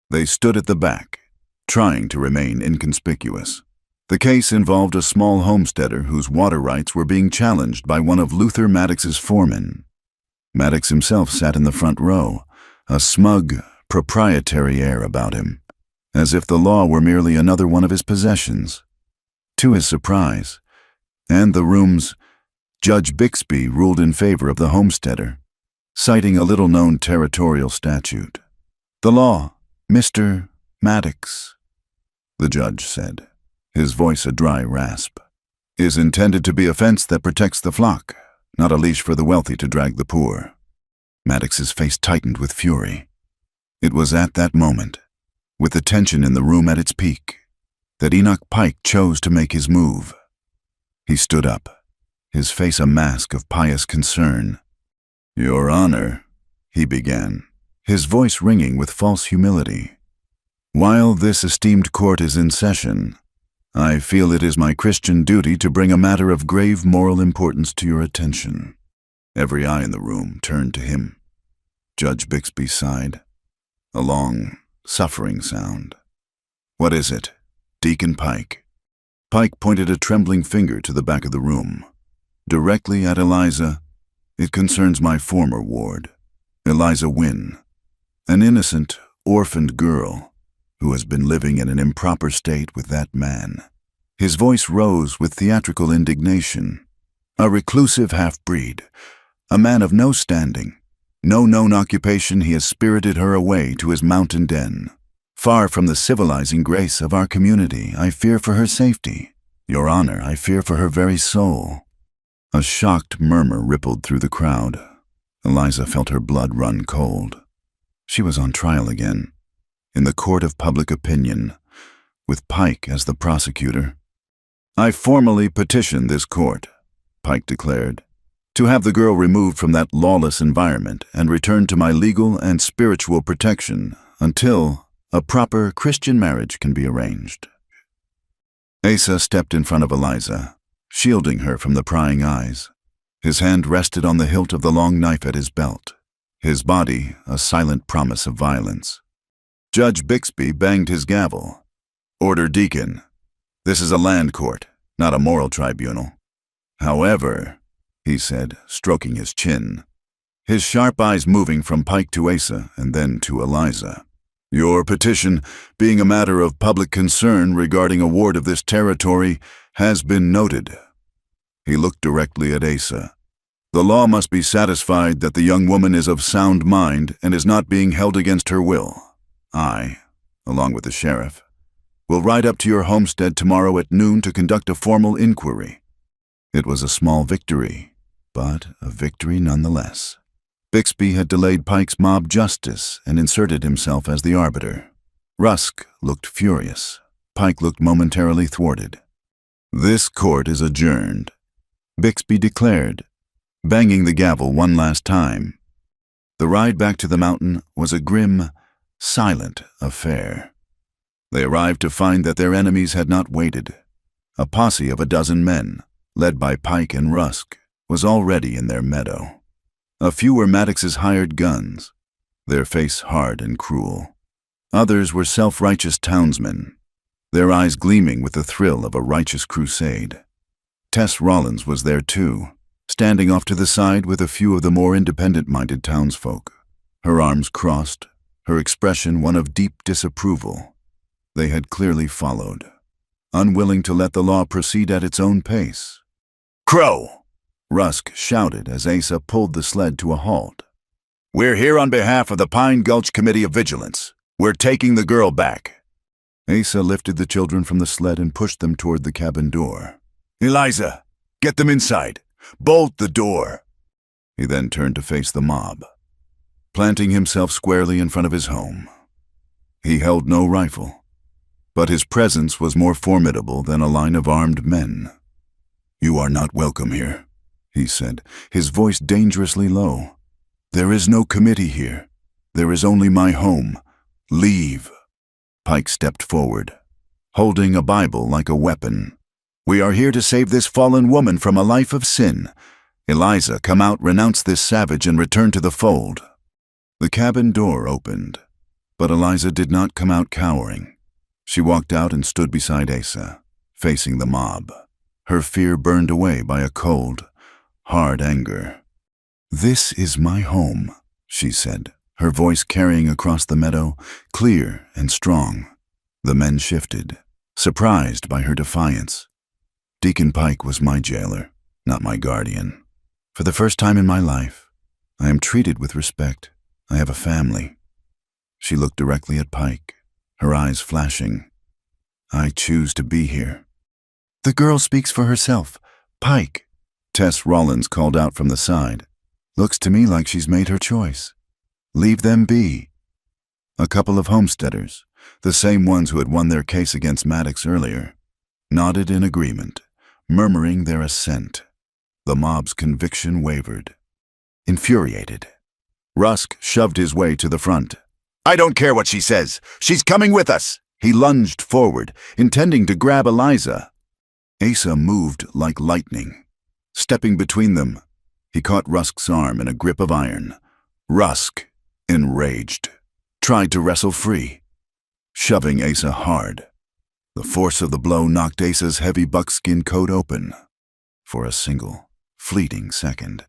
They stood at the back, trying to remain inconspicuous. The case involved a small homesteader whose water rights were being challenged by one of Luther Maddox's foremen. Maddox himself sat in the front row, a smug, proprietary air about him, as if the law were merely another one of his possessions. To his surprise, and the room's, Judge Bixby ruled in favor of the homesteader, citing a little-known territorial statute. "The law, Mr. Maddox," the judge said, his voice a dry rasp, "is intended to be a fence that protects the flock, not a leash for the wealthy to drag the poor." Maddox's face tightened with fury. It was at that moment, with the tension in the room at its peak, that Enoch Pike chose to make his move. He stood up, his face a mask of pious concern. "Your Honor," he began, his voice ringing with false humility, "while this esteemed court is in session, I feel it is my Christian duty to bring a matter of grave moral importance to your attention." Every eye in the room turned to him. Judge Bixby sighed, a long, suffering sound. "What is it, Deacon Pike?" Pike pointed a trembling finger to the back of the room, directly at Eliza. "It concerns my former ward, Eliza Wynne, an innocent, orphaned girl who has been living in an improper state with that man." His voice rose with theatrical indignation. "A reclusive half-breed, a man of no standing, no known occupation, he has spirited her away to his mountain den. Far from the civilizing grace of our community, I fear for her safety. Your Honor, I fear for her very soul." A shocked murmur rippled through the crowd. Eliza felt her blood run cold. She was on trial again, in the court of public opinion, with Pike as the prosecutor. "I formally petition this court," Pike declared, "to have the girl removed from that lawless environment and returned to my legal and spiritual protection until a proper Christian marriage can be arranged." Asa stepped in front of Eliza, shielding her from the prying eyes. His hand rested on the hilt of the long knife at his belt, his body a silent promise of violence. Judge Bixby banged his gavel. "Order, Deacon. This is a land court, not a moral tribunal." "However," he said, stroking his chin, his sharp eyes moving from Pike to Asa and then to Eliza, "your petition, being a matter of public concern regarding a ward of this territory, has been noted." He looked directly at Asa. "The law must be satisfied that the young woman is of sound mind and is not being held against her will. I, along with the sheriff, will ride up to your homestead tomorrow at noon to conduct a formal inquiry." It was a small victory, but a victory nonetheless. Bixby had delayed Pike's mob justice and inserted himself as the arbiter. Rusk looked furious. Pike looked momentarily thwarted. "This court is adjourned," Bixby declared, banging the gavel one last time. The ride back to the mountain was a grim, silent affair. They arrived to find that their enemies had not waited. A posse of a dozen men, led by Pike and Rusk, was already in their meadow. A few were Maddox's hired guns, their face hard and cruel. Others were self-righteous townsmen, their eyes gleaming with the thrill of a righteous crusade. Tess Rollins was there too, standing off to the side with a few of the more independent-minded townsfolk, her arms crossed, her expression one of deep disapproval. They had clearly followed, unwilling to let the law proceed at its own pace. "Crow!" Rusk shouted as Asa pulled the sled to a halt. "We're here on behalf of the Pine Gulch Committee of Vigilance. We're taking the girl back." Asa lifted the children from the sled and pushed them toward the cabin door. "Eliza, get them inside. Bolt the door." He then turned to face the mob, planting himself squarely in front of his home. He held no rifle, but his presence was more formidable than a line of armed men. "You are not welcome here," he said, his voice dangerously low. "There is no committee here. There is only my home. Leave." Pike stepped forward, holding a Bible like a weapon. "We are here to save this fallen woman from a life of sin. Eliza, come out, renounce this savage, and return to the fold." The cabin door opened, but Eliza did not come out cowering. She walked out and stood beside Asa, facing the mob, her fear burned away by a cold, hard anger. "This is my home," she said, her voice carrying across the meadow, clear and strong. The men shifted, surprised by her defiance. Deacon Pike was my jailer, not my guardian. For the first time in my life, I am treated with respect. I have a family. She looked directly at Pike, her eyes flashing. "I choose to be here." "The girl speaks for herself. Pike," Tess Rollins called out from the side. "Looks to me like she's made her choice. Leave them be." A couple of homesteaders, the same ones who had won their case against Maddox earlier, nodded in agreement, murmuring their assent. The mob's conviction wavered. Infuriated, Rusk shoved his way to the front. "I don't care what she says. She's coming with us." He lunged forward, intending to grab Eliza. Asa moved like lightning. Stepping between them, he caught Rusk's arm in a grip of iron. Rusk, enraged, tried to wrestle free, shoving Asa hard. The force of the blow knocked Asa's heavy buckskin coat open. For a single, fleeting second,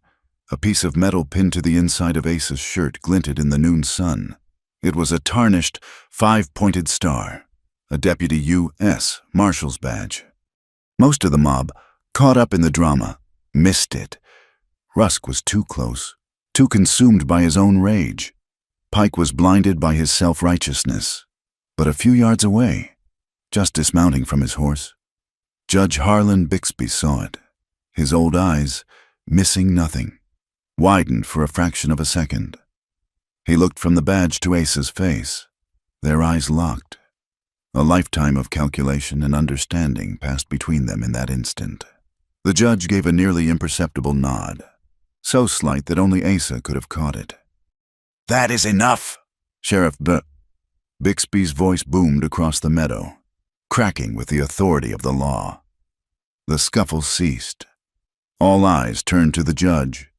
a piece of metal pinned to the inside of Asa's shirt glinted in the noon sun. It was a tarnished, 5-pointed star, a Deputy U.S. Marshal's badge. Most of the mob, caught up in the drama, missed it. Rusk was too close, too consumed by his own rage. Pike was blinded by his self-righteousness. But a few yards away, just dismounting from his horse, Judge Harlan Bixby saw it. His old eyes, missing nothing, widened for a fraction of a second. He looked from the badge to Asa's face. Their eyes locked. A lifetime of calculation and understanding passed between them in that instant. The judge gave a nearly imperceptible nod, so slight that only Asa could have caught it. "That is enough!" Sheriff Bixby's voice boomed across the meadow, cracking with the authority of the law. The scuffle ceased. All eyes turned to the judge.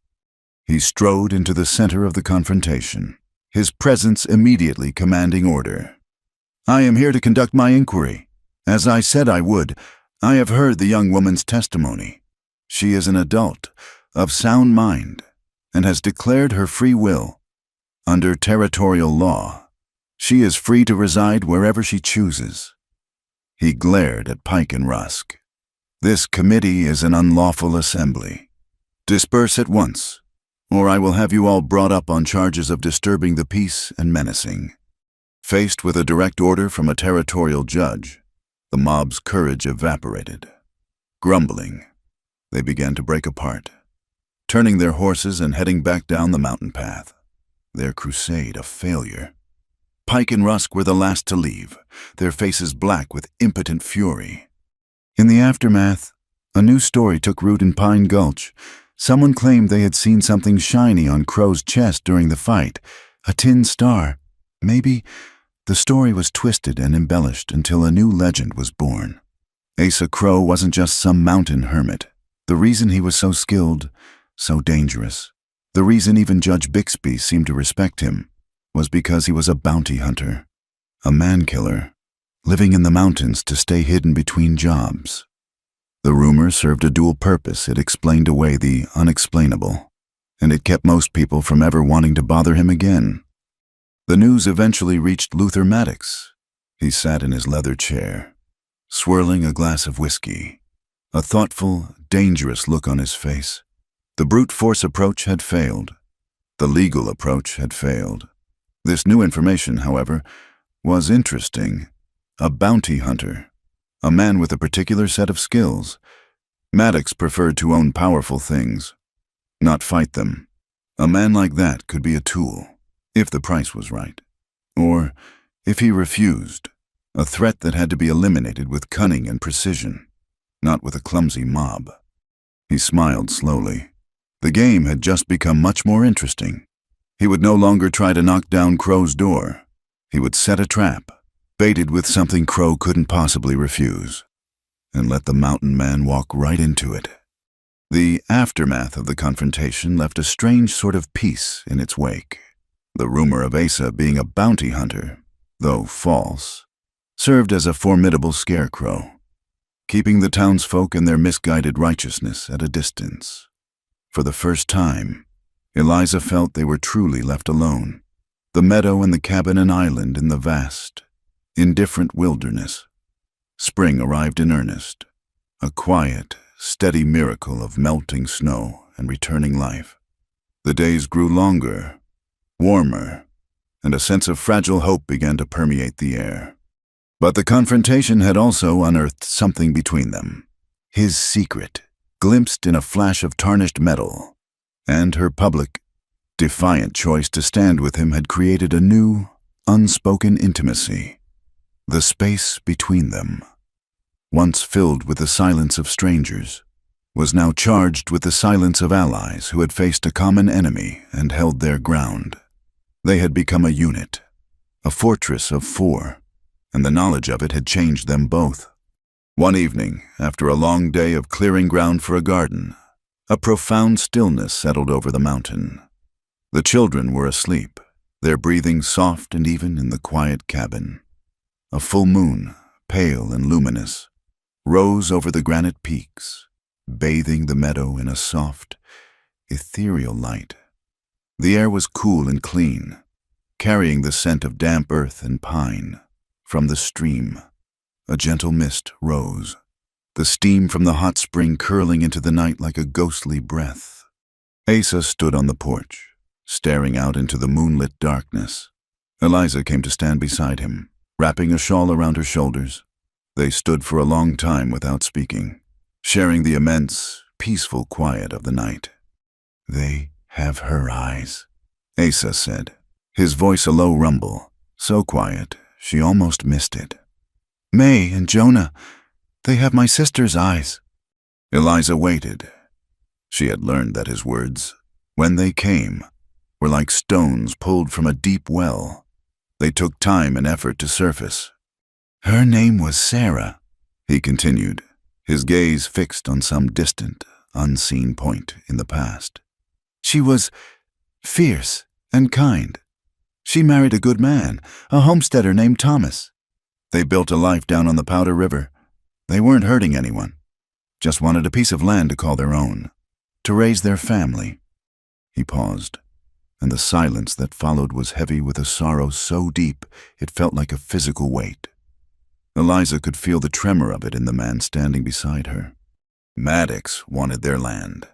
He strode into the center of the confrontation, his presence immediately commanding order. "I am here to conduct my inquiry. As I said I would, I have heard the young woman's testimony. She is an adult, of sound mind, and has declared her free will. Under territorial law, she is free to reside wherever she chooses." He glared at Pike and Rusk. "This committee is an unlawful assembly. Disperse at once, or I will have you all brought up on charges of disturbing the peace and menacing." Faced with a direct order from a territorial judge, the mob's courage evaporated. Grumbling, they began to break apart, turning their horses and heading back down the mountain path, their crusade a failure. Pike and Rusk were the last to leave, their faces black with impotent fury. In the aftermath, a new story took root in Pine Gulch. Someone claimed they had seen something shiny on Crow's chest during the fight, a tin star. Maybe the story was twisted and embellished until a new legend was born. Asa Crow wasn't just some mountain hermit. The reason he was so skilled, so dangerous, the reason even Judge Bixby seemed to respect him, was because he was a bounty hunter, a man-killer, living in the mountains to stay hidden between jobs. The rumor served a dual purpose. It explained away the unexplainable, and it kept most people from ever wanting to bother him again. The news eventually reached Luther Maddox. He sat in his leather chair, swirling a glass of whiskey, a thoughtful, dangerous look on his face. The brute force approach had failed. The legal approach had failed. This new information, however, was interesting. A bounty hunter. A man with a particular set of skills. Maddox preferred to own powerful things, not fight them. A man like that could be a tool, if the price was right. Or, if he refused, a threat that had to be eliminated with cunning and precision, not with a clumsy mob. He smiled slowly. The game had just become much more interesting. He would no longer try to knock down Crow's door. He would set a trap, baited with something Crow couldn't possibly refuse, and let the mountain man walk right into it. The aftermath of the confrontation left a strange sort of peace in its wake. The rumor of Asa being a bounty hunter, though false, served as a formidable scarecrow, keeping the townsfolk and their misguided righteousness at a distance. For the first time, Eliza felt they were truly left alone. The meadow and the cabin an island in the vast, indifferent wilderness. Spring arrived in earnest, a quiet, steady miracle of melting snow and returning life. The days grew longer, warmer, and a sense of fragile hope began to permeate the air. But the confrontation had also unearthed something between them. His secret, glimpsed in a flash of tarnished metal, and her public, defiant choice to stand with him had created a new, unspoken intimacy. The space between them, once filled with the silence of strangers, was now charged with the silence of allies who had faced a common enemy and held their ground. They had become a unit, a fortress of four, and the knowledge of it had changed them both. One evening, after a long day of clearing ground for a garden, a profound stillness settled over the mountain. The children were asleep, their breathing soft and even in the quiet cabin. A full moon, pale and luminous, rose over the granite peaks, bathing the meadow in a soft, ethereal light. The air was cool and clean, carrying the scent of damp earth and pine. From the stream, a gentle mist rose, the steam from the hot spring curling into the night like a ghostly breath. Asa stood on the porch, staring out into the moonlit darkness. Eliza came to stand beside him, wrapping a shawl around her shoulders. They stood for a long time without speaking, sharing the immense, peaceful quiet of the night. "They have her eyes," Asa said, his voice a low rumble, so quiet she almost missed it. "May and Jonah, they have my sister's eyes." Eliza waited. She had learned that his words, when they came, were like stones pulled from a deep well. They took time and effort to surface. "Her name was Sarah," he continued, his gaze fixed on some distant, unseen point in the past. "She was fierce and kind. She married a good man, a homesteader named Thomas. They built a life down on the Powder River. They weren't hurting anyone, just wanted a piece of land to call their own, to raise their family." He paused, and the silence that followed was heavy with a sorrow so deep it felt like a physical weight. Eliza could feel the tremor of it in the man standing beside her. Maddox wanted their land.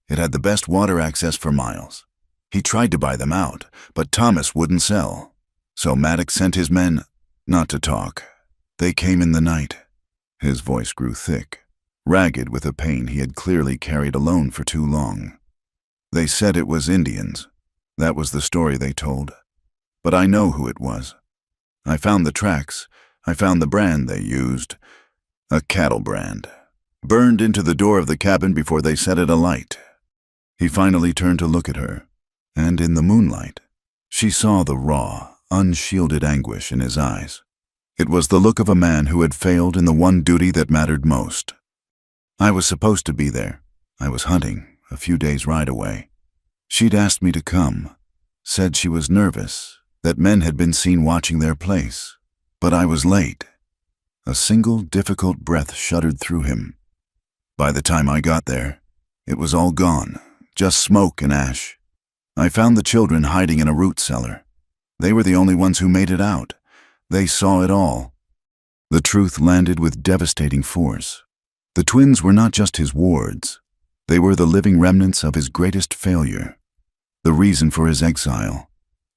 It had the best water access for miles. He tried to buy them out, but Thomas wouldn't sell. So Maddox sent his men not to talk. They came in the night. His voice grew thick, ragged with a pain he had clearly carried alone for too long. "They said it was Indians. That was the story they told. But I know who it was. I found the tracks. I found the brand they used. A cattle brand. Burned into the door of the cabin before they set it alight." He finally turned to look at her, and in the moonlight, she saw the raw, unshielded anguish in his eyes. It was the look of a man who had failed in the one duty that mattered most. "I was supposed to be there. I was hunting, a few days' ride away. She'd asked me to come, said she was nervous, that men had been seen watching their place. But I was late." A single difficult breath shuddered through him. "By the time I got there, it was all gone, just smoke and ash. I found the children hiding in a root cellar. They were the only ones who made it out. They saw it all." The truth landed with devastating force. The twins were not just his wards. They were the living remnants of his greatest failure, the reason for his exile,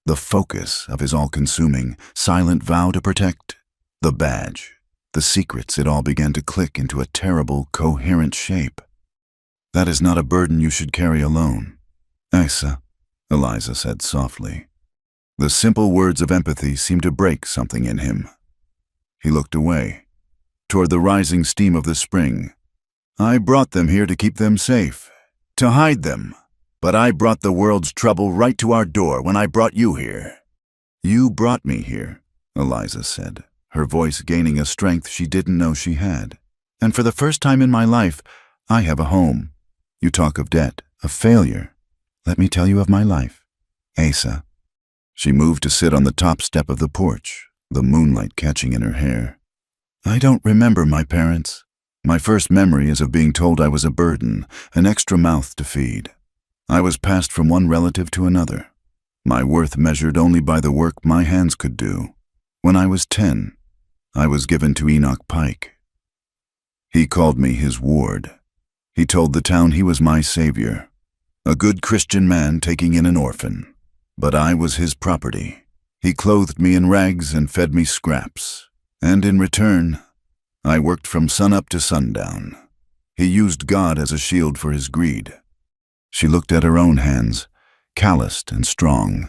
the focus of his all-consuming, silent vow to protect, the badge, the secrets. It all began to click into a terrible, coherent shape. "That is not a burden you should carry alone, Asa," Eliza said softly. The simple words of empathy seemed to break something in him. He looked away, toward the rising steam of the spring. "I brought them here to keep them safe, to hide them, but I brought the world's trouble right to our door when I brought you here." "You brought me here," Eliza said, her voice gaining a strength she didn't know she had. "And for the first time in my life, I have a home. You talk of debt, of failure. Let me tell you of my life, Asa." She moved to sit on the top step of the porch, the moonlight catching in her hair. "I don't remember my parents. My first memory is of being told I was a burden, an extra mouth to feed. I was passed from one relative to another, my worth measured only by the work my hands could do. When I was 10, I was given to Enoch Pike. He called me his ward. He told the town he was my savior, a good Christian man taking in an orphan. But I was his property. He clothed me in rags and fed me scraps. And in return, I worked from sunup to sundown. He used God as a shield for his greed." She looked at her own hands, calloused and strong.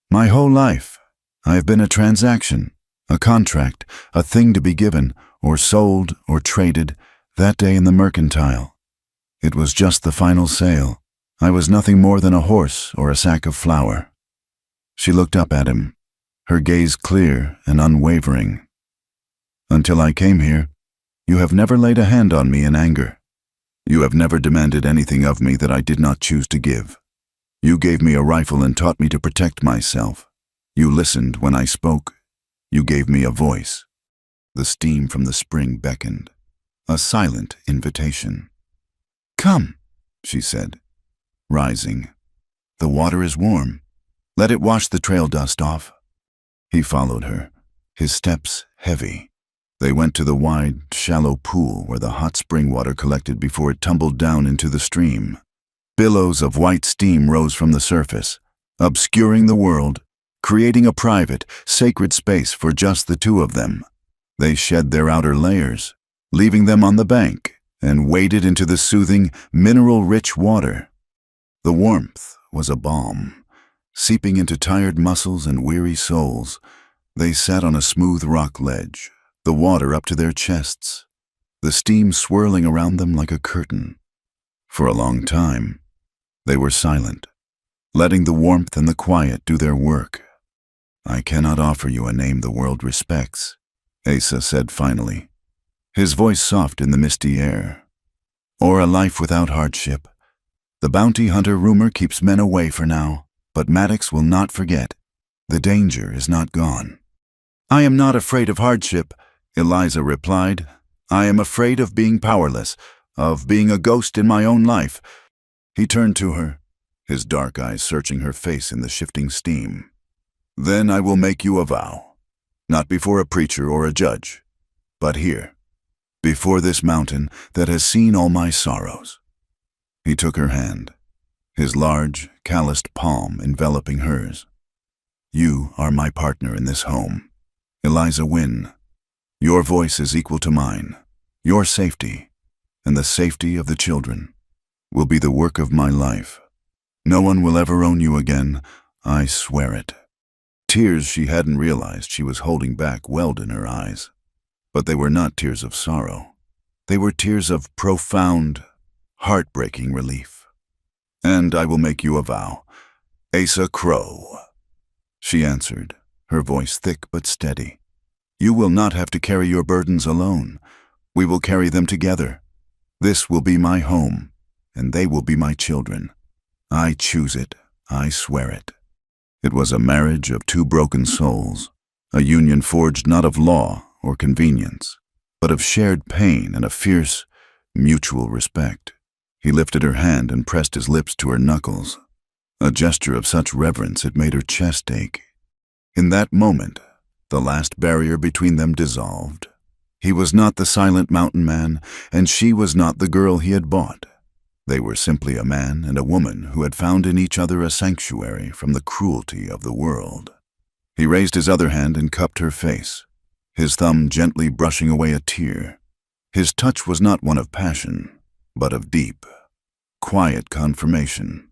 "My whole life, I have been a transaction, a contract, a thing to be given, or sold, or traded, that day in the mercantile. It was just the final sale. I was nothing more than a horse or a sack of flour." She looked up at him, her gaze clear and unwavering. "Until I came here, you have never laid a hand on me in anger. You have never demanded anything of me that I did not choose to give. You gave me a rifle and taught me to protect myself. You listened when I spoke. You gave me a voice." The steam from the spring beckoned, a silent invitation. "Come," she said, rising. "The water is warm. Let it wash the trail dust off." He followed her, his steps heavy. They went to the wide, shallow pool where the hot spring water collected before it tumbled down into the stream. Billows of white steam rose from the surface, obscuring the world, creating a private, sacred space for just the two of them. They shed their outer layers, leaving them on the bank, and waded into the soothing, mineral-rich water. The warmth was a balm, seeping into tired muscles and weary souls. They sat on a smooth rock ledge, the water up to their chests, the steam swirling around them like a curtain. For a long time, they were silent, letting the warmth and the quiet do their work. "I cannot offer you a name the world respects," Asa said finally, his voice soft in the misty air. "Or a life without hardship. The bounty hunter rumor keeps men away for now, but Maddox will not forget. The danger is not gone." "I am not afraid of hardship," Eliza replied. "I am afraid of being powerless, of being a ghost in my own life." He turned to her, his dark eyes searching her face in the shifting steam. "Then I will make you a vow, not before a preacher or a judge, but here, before this mountain that has seen all my sorrows." He took her hand, his large, calloused palm enveloping hers. "You are my partner in this home, Eliza Wynne. Your voice is equal to mine. Your safety, and the safety of the children, will be the work of my life. No one will ever own you again, I swear it." Tears she hadn't realized she was holding back welled in her eyes. But they were not tears of sorrow. They were tears of profound, heartbreaking relief. "And I will make you a vow, Asa Crow," she answered, her voice thick but steady. "You will not have to carry your burdens alone. We will carry them together. This will be my home, and they will be my children. I choose it, I swear it." It was a marriage of two broken souls, a union forged not of law or convenience, but of shared pain and a fierce, mutual respect. He lifted her hand and pressed his lips to her knuckles, a gesture of such reverence it made her chest ache. In that moment, the last barrier between them dissolved. He was not the silent mountain man, and she was not the girl he had bought. They were simply a man and a woman who had found in each other a sanctuary from the cruelty of the world. He raised his other hand and cupped her face, his thumb gently brushing away a tear. His touch was not one of passion, but of deep, quiet confirmation.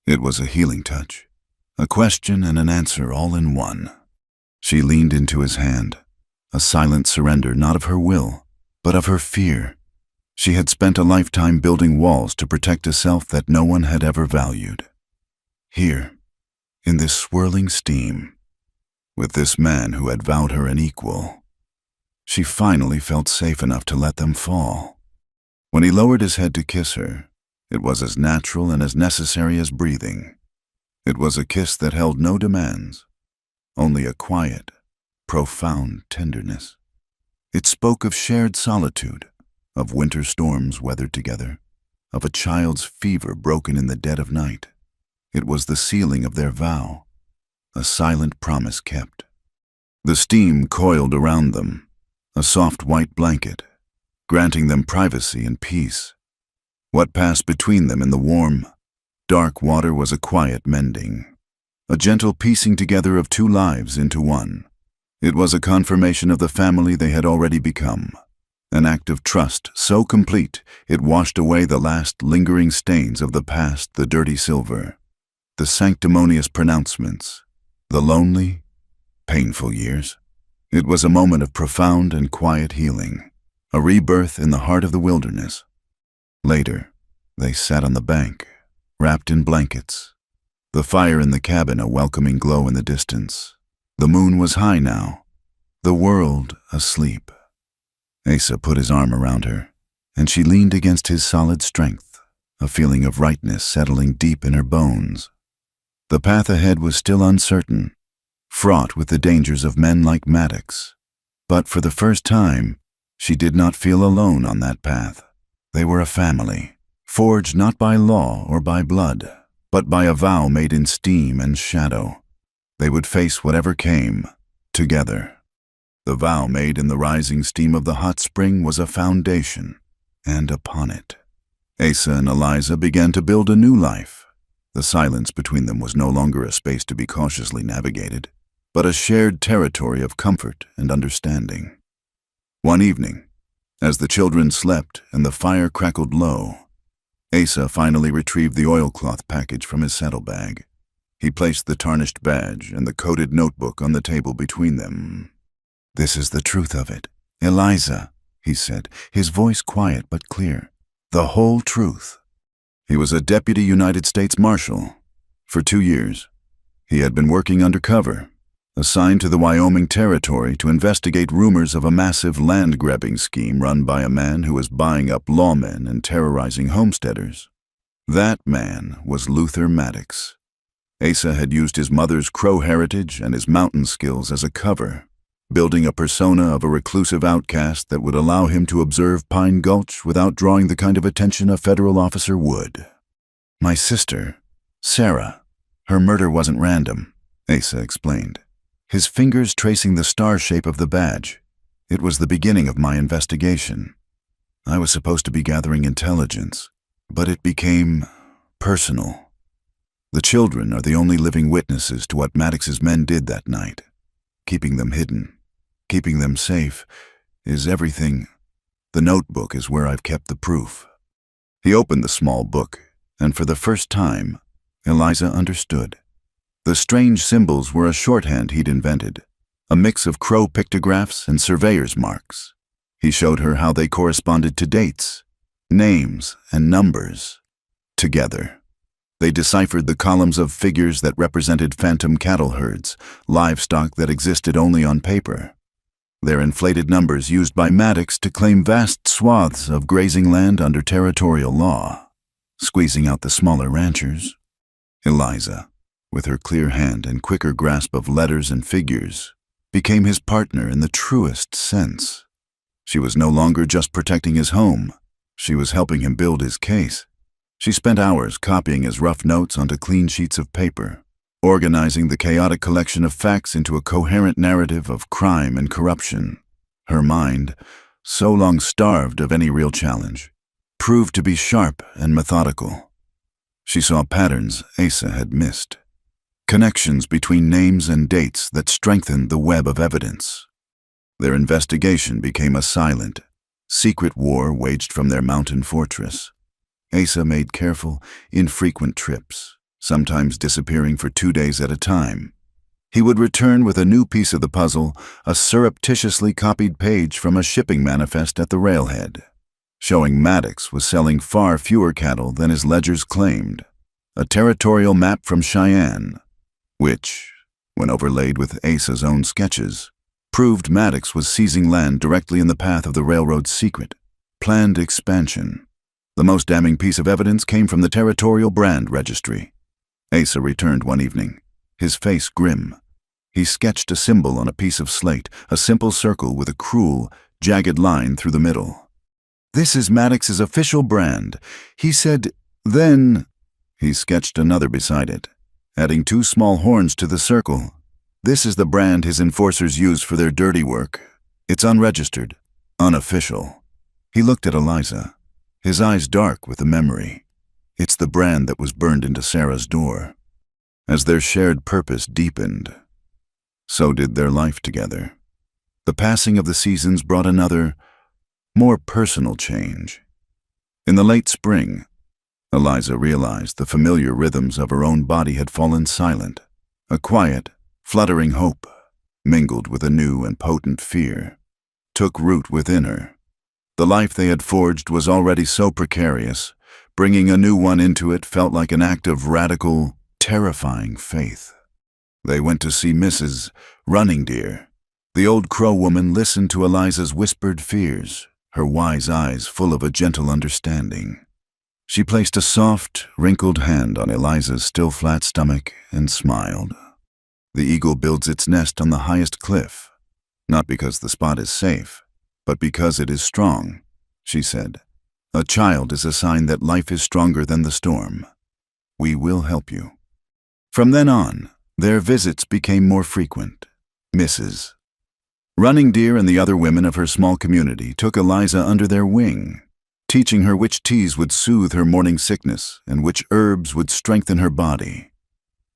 It was a healing touch, a question and an answer all in one. She leaned into his hand, a silent surrender not of her will, but of her fear. She had spent a lifetime building walls to protect a self that no one had ever valued. Here, in this swirling steam, with this man who had vowed her an equal, she finally felt safe enough to let them fall. When he lowered his head to kiss her, it was as natural and as necessary as breathing. It was a kiss that held no demands, only a quiet, profound tenderness. It spoke of shared solitude, of winter storms weathered together, of a child's fever broken in the dead of night. It was the sealing of their vow, a silent promise kept. The steam coiled around them, a soft white blanket, granting them privacy and peace. What passed between them in the warm, dark water was a quiet mending, a gentle piecing together of two lives into one. It was a confirmation of the family they had already become, an act of trust so complete it washed away the last lingering stains of the past, the dirty silver, the sanctimonious pronouncements, the lonely, painful years. It was a moment of profound and quiet healing, a rebirth in the heart of the wilderness. Later, they sat on the bank, wrapped in blankets, the fire in the cabin a welcoming glow in the distance. The moon was high now, the world asleep. Asa put his arm around her, and she leaned against his solid strength, a feeling of rightness settling deep in her bones. The path ahead was still uncertain, fraught with the dangers of men like Maddox. But for the first time, she did not feel alone on that path. They were a family, forged not by law or by blood, but by a vow made in steam and shadow. They would face whatever came, together. The vow made in the rising steam of the hot spring was a foundation, and upon it, Asa and Eliza began to build a new life. The silence between them was no longer a space to be cautiously navigated, but a shared territory of comfort and understanding. One evening, as the children slept and the fire crackled low, Asa finally retrieved the oilcloth package from his saddlebag. He placed the tarnished badge and the coated notebook on the table between them. "This is the truth of it, Eliza," he said, his voice quiet but clear. "The whole truth." He was a deputy United States Marshal. For 2 years, he had been working undercover, assigned to the Wyoming Territory to investigate rumors of a massive land-grabbing scheme run by a man who was buying up lawmen and terrorizing homesteaders. That man was Luther Maddox. Asa had used his mother's Crow heritage and his mountain skills as a cover, building a persona of a reclusive outcast that would allow him to observe Pine Gulch without drawing the kind of attention a federal officer would. "My sister, Sarah, her murder wasn't random," Asa explained, his fingers tracing the star shape of the badge. "It was the beginning of my investigation. I was supposed to be gathering intelligence, but it became personal. The children are the only living witnesses to what Maddox's men did that night. Keeping them hidden, keeping them safe, is everything. The notebook is where I've kept the proof." He opened the small book, and for the first time, Eliza understood. The strange symbols were a shorthand he'd invented, a mix of Crow pictographs and surveyor's marks. He showed her how they corresponded to dates, names, and numbers. Together, they deciphered the columns of figures that represented phantom cattle herds, livestock that existed only on paper. Their inflated numbers used by Maddox to claim vast swaths of grazing land under territorial law, squeezing out the smaller ranchers. Eliza, with her clear hand and quicker grasp of letters and figures, became his partner in the truest sense. She was no longer just protecting his home. She was helping him build his case. She spent hours copying his rough notes onto clean sheets of paper, organizing the chaotic collection of facts into a coherent narrative of crime and corruption. Her mind, so long starved of any real challenge, proved to be sharp and methodical. She saw patterns Asa had missed, connections between names and dates that strengthened the web of evidence. Their investigation became a silent, secret war waged from their mountain fortress. Asa made careful, infrequent trips, sometimes disappearing for 2 days at a time. He would return with a new piece of the puzzle, a surreptitiously copied page from a shipping manifest at the railhead, showing Maddox was selling far fewer cattle than his ledgers claimed, a territorial map from Cheyenne, which, when overlaid with Asa's own sketches, proved Maddox was seizing land directly in the path of the railroad's secret, planned expansion. The most damning piece of evidence came from the territorial brand registry. Asa returned one evening, his face grim. He sketched a symbol on a piece of slate, a simple circle with a cruel, jagged line through the middle. "This is Maddox's official brand," he said. Then he sketched another beside it, adding 2 small horns to the circle. "This is the brand his enforcers use for their dirty work. It's unregistered, unofficial." He looked at Eliza, his eyes dark with the memory. It's the brand that was burned into Sarah's door. As their shared purpose deepened, so did their life together. The passing of the seasons brought another, more personal change. In the late spring, Eliza realized the familiar rhythms of her own body had fallen silent. A quiet, fluttering hope, mingled with a new and potent fear, took root within her. The life they had forged was already so precarious, bringing a new one into it felt like an act of radical, terrifying faith. They went to see Mrs. Running Deer. The old Crow woman listened to Eliza's whispered fears, her wise eyes full of a gentle understanding. She placed a soft, wrinkled hand on Eliza's still flat stomach and smiled. "The eagle builds its nest on the highest cliff, not because the spot is safe, but because it is strong," she said. "A child is a sign that life is stronger than the storm. We will help you." From then on, their visits became more frequent. Mrs. Running Deer and the other women of her small community took Eliza under their wing, teaching her which teas would soothe her morning sickness and which herbs would strengthen her body.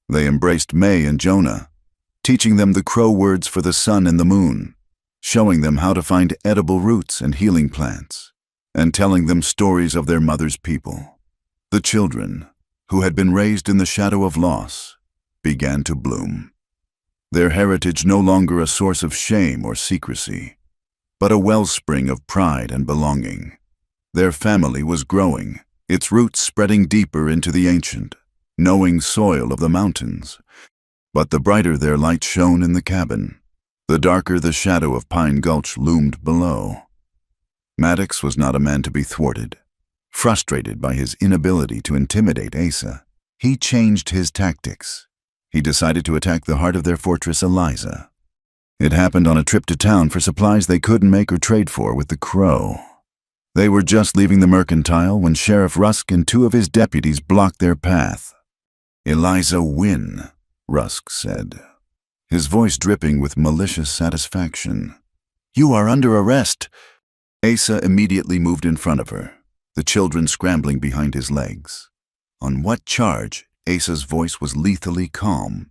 They embraced May and Jonah, teaching them the Crow words for the sun and the moon, showing them how to find edible roots and healing plants, and telling them stories of their mother's people. The children, who had been raised in the shadow of loss, began to bloom. Their heritage no longer a source of shame or secrecy, but a wellspring of pride and belonging. Their family was growing, its roots spreading deeper into the ancient, knowing soil of the mountains. But the brighter their light shone in the cabin, the darker the shadow of Pine Gulch loomed below. Maddox was not a man to be thwarted. Frustrated by his inability to intimidate Asa, he changed his tactics. He decided to attack the heart of their fortress, Eliza. It happened on a trip to town for supplies they couldn't make or trade for with the Crow. They were just leaving the mercantile when Sheriff Rusk and 2 of his deputies blocked their path. "Eliza win," Rusk said, his voice dripping with malicious satisfaction. "You are under arrest." Asa immediately moved in front of her, the children scrambling behind his legs. "On what charge?" Asa's voice was lethally calm.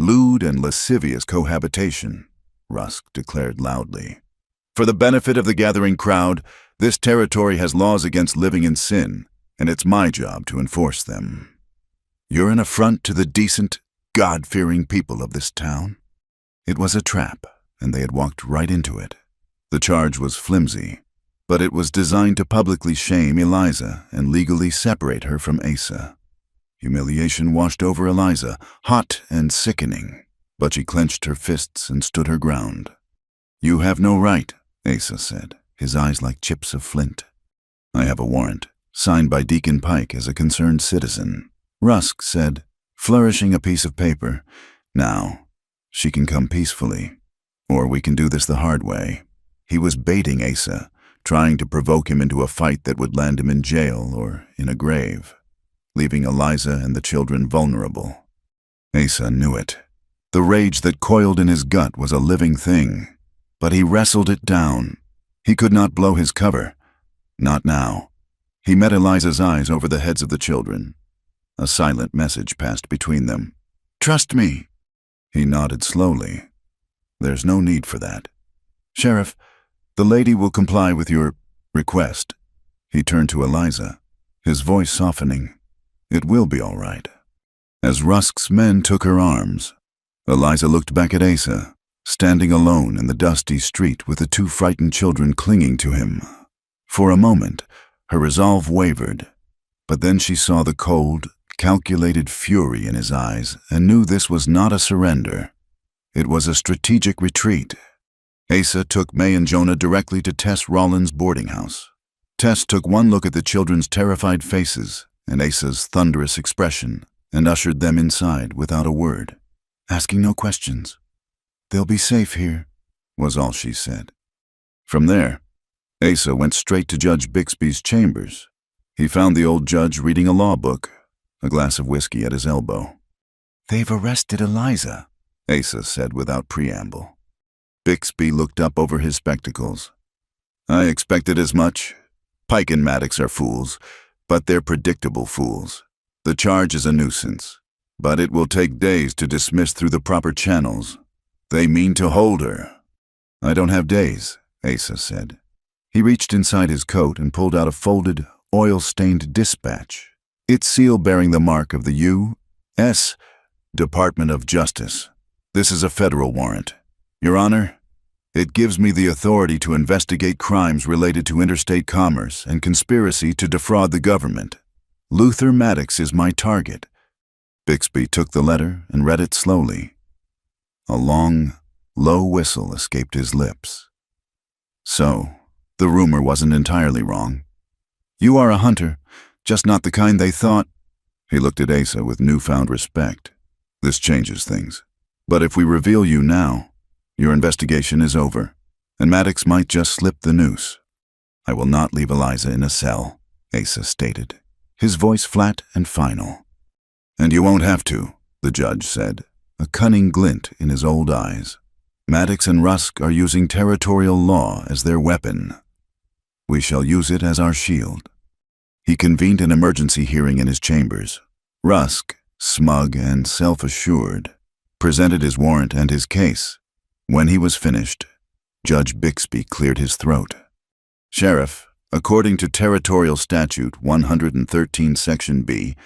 "Lewd and lascivious cohabitation," Rusk declared loudly. "For the benefit of the gathering crowd, this territory has laws against living in sin, and it's my job to enforce them. You're an affront to the decent, God-fearing people of this town." It was a trap, and they had walked right into it. The charge was flimsy, but it was designed to publicly shame Eliza and legally separate her from Asa. Humiliation washed over Eliza, hot and sickening, but she clenched her fists and stood her ground. "You have no right," Asa said, his eyes like chips of flint. "I have a warrant, signed by Deacon Pike as a concerned citizen," Rusk said, flourishing a piece of paper. "Now, she can come peacefully, or we can do this the hard way." He was baiting Asa, trying to provoke him into a fight that would land him in jail or in a grave, leaving Eliza and the children vulnerable. Asa knew it. The rage that coiled in his gut was a living thing, but he wrestled it down. He could not blow his cover. Not now. He met Eliza's eyes over the heads of the children. A silent message passed between them. "Trust me." He nodded slowly. "There's no need for that. Sheriff, the lady will comply with your request." He turned to Eliza, his voice softening. "It will be all right." As Rusk's men took her arms, Eliza looked back at Asa, standing alone in the dusty street with the two frightened children clinging to him. For a moment, her resolve wavered, but then she saw the cold, calculated fury in his eyes and knew this was not a surrender. It was a strategic retreat. Asa took May and Jonah directly to Tess Rollins' boarding house. Tess took one look at the children's terrified faces and Asa's thunderous expression and ushered them inside without a word, asking no questions. "They'll be safe here," was all she said. From there, Asa went straight to Judge Bixby's chambers. He found the old judge reading a law book, a glass of whiskey at his elbow. "They've arrested Eliza," Asa said without preamble. Bixby looked up over his spectacles. "I expected as much. Pike and Maddox are fools, but they're predictable fools. The charge is a nuisance, but it will take days to dismiss through the proper channels. They mean to hold her." "I don't have days," Asa said. He reached inside his coat and pulled out a folded, oil-stained dispatch, its seal bearing the mark of the U.S. Department of Justice. "This is a federal warrant. Your Honor, it gives me the authority to investigate crimes related to interstate commerce and conspiracy to defraud the government. Luther Maddox is my target." Bixby took the letter and read it slowly. A long, low whistle escaped his lips. So, the rumor wasn't entirely wrong. "You are a hunter, just not the kind they thought." He looked at Asa with newfound respect. "This changes things. But if we reveal you now, your investigation is over, and Maddox might just slip the noose." "I will not leave Eliza in a cell," Asa stated, his voice flat and final. "And you won't have to," the judge said, a cunning glint in his old eyes. "Maddox and Rusk are using territorial law as their weapon. We shall use it as our shield." He convened an emergency hearing in his chambers. Rusk, smug and self-assured, presented his warrant and his case. When he was finished, Judge Bixby cleared his throat. "Sheriff, according to Territorial Statute 113 Section B,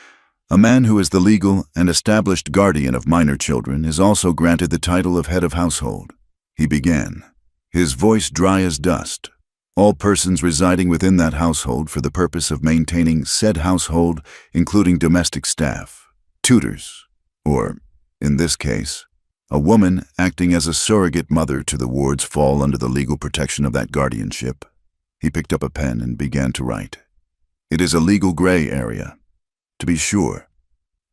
a man who is the legal and established guardian of minor children is also granted the title of head of household." He began, his voice dry as dust. "All persons residing within that household for the purpose of maintaining said household, including domestic staff, tutors, or, in this case, a woman acting as a surrogate mother to the wards fall under the legal protection of that guardianship." He picked up a pen and began to write. "It is a legal gray area, to be sure,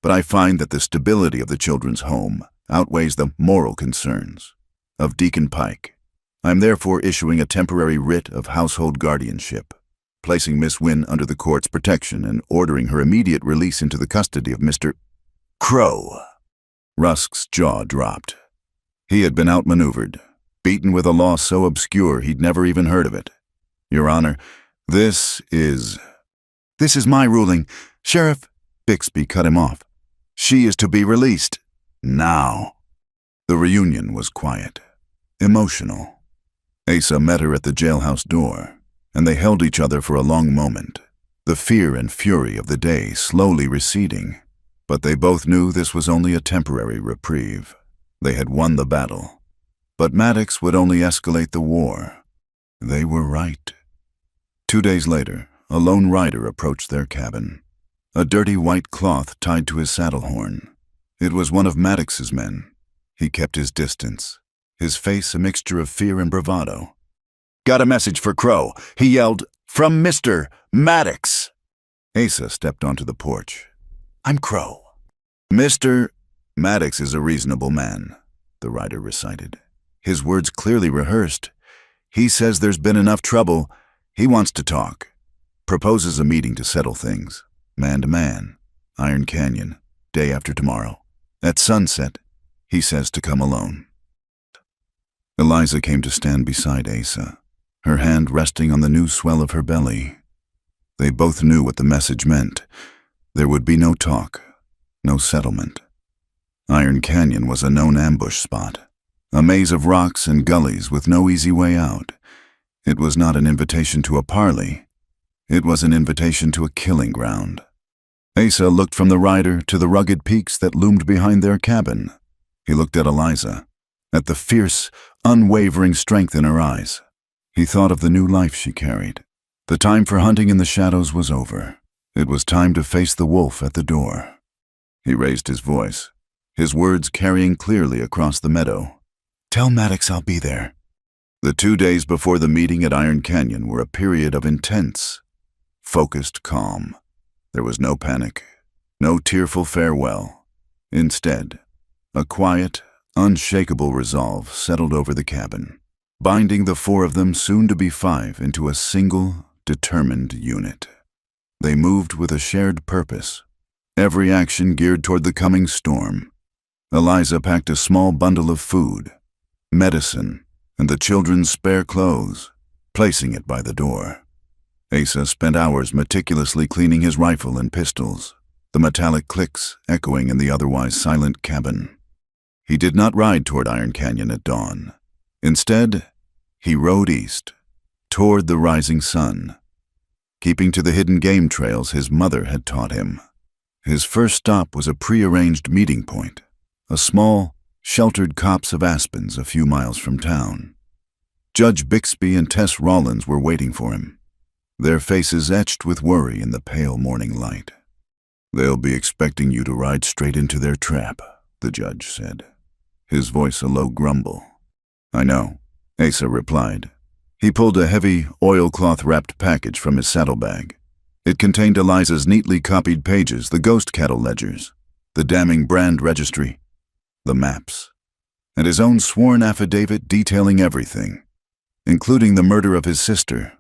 but I find that the stability of the children's home outweighs the moral concerns of Deacon Pike. I am therefore issuing a temporary writ of household guardianship, placing Miss Wynne under the court's protection and ordering her immediate release into the custody of Mr. Crow." Rusk's jaw dropped. He had been outmaneuvered, beaten with a law so obscure he'd never even heard of it. "Your Honor, this is my ruling. Sheriff," Bixby cut him off. "She is to be released. Now." The reunion was quiet, emotional. Asa met her at the jailhouse door, and they held each other for a long moment, the fear and fury of the day slowly receding. But they both knew this was only a temporary reprieve. They had won the battle. But Maddox would only escalate the war. They were right. 2 days later, a lone rider approached their cabin, a dirty white cloth tied to his saddle horn. It was one of Maddox's men. He kept his distance, his face a mixture of fear and bravado. "Got a message for Crow," he yelled, "from Mr. Maddox." Asa stepped onto the porch. "I'm Crow." "Mr. Maddox is a reasonable man," the rider recited, his words clearly rehearsed. "He says there's been enough trouble. He wants to talk. Proposes a meeting to settle things, man to man, Iron Canyon, day after tomorrow. At sunset, he says to come alone." Eliza came to stand beside Asa, her hand resting on the new swell of her belly. They both knew what the message meant. There would be no talk, no settlement. Iron Canyon was a known ambush spot, a maze of rocks and gullies with no easy way out. It was not an invitation to a parley. It was an invitation to a killing ground. Asa looked from the rider to the rugged peaks that loomed behind their cabin. He looked at Eliza, at the fierce, unwavering strength in her eyes. He thought of the new life she carried. The time for hunting in the shadows was over. It was time to face the wolf at the door. He raised his voice, his words carrying clearly across the meadow. "Tell Maddox I'll be there." The 2 days before the meeting at Iron Canyon were a period of intense, focused calm. There was no panic, no tearful farewell. Instead, a quiet, unshakable resolve settled over the cabin, binding the 4 of them, soon to be 5, into a single, determined unit. They moved with a shared purpose, every action geared toward the coming storm. Eliza packed a small bundle of food, medicine, and the children's spare clothes, placing it by the door. Asa spent hours meticulously cleaning his rifle and pistols, the metallic clicks echoing in the otherwise silent cabin. He did not ride toward Iron Canyon at dawn. Instead, he rode east, toward the rising sun, keeping to the hidden game trails his mother had taught him. His first stop was a prearranged meeting point, a small, sheltered copse of aspens a few miles from town. Judge Bixby and Tess Rollins were waiting for him, their faces etched with worry in the pale morning light. "They'll be expecting you to ride straight into their trap," the judge said, his voice a low grumble. "I know," Asa replied. He pulled a heavy, oilcloth-wrapped package from his saddlebag. It contained Eliza's neatly copied pages, the ghost cattle ledgers, the damning brand registry, the maps, and his own sworn affidavit detailing everything, including the murder of his sister.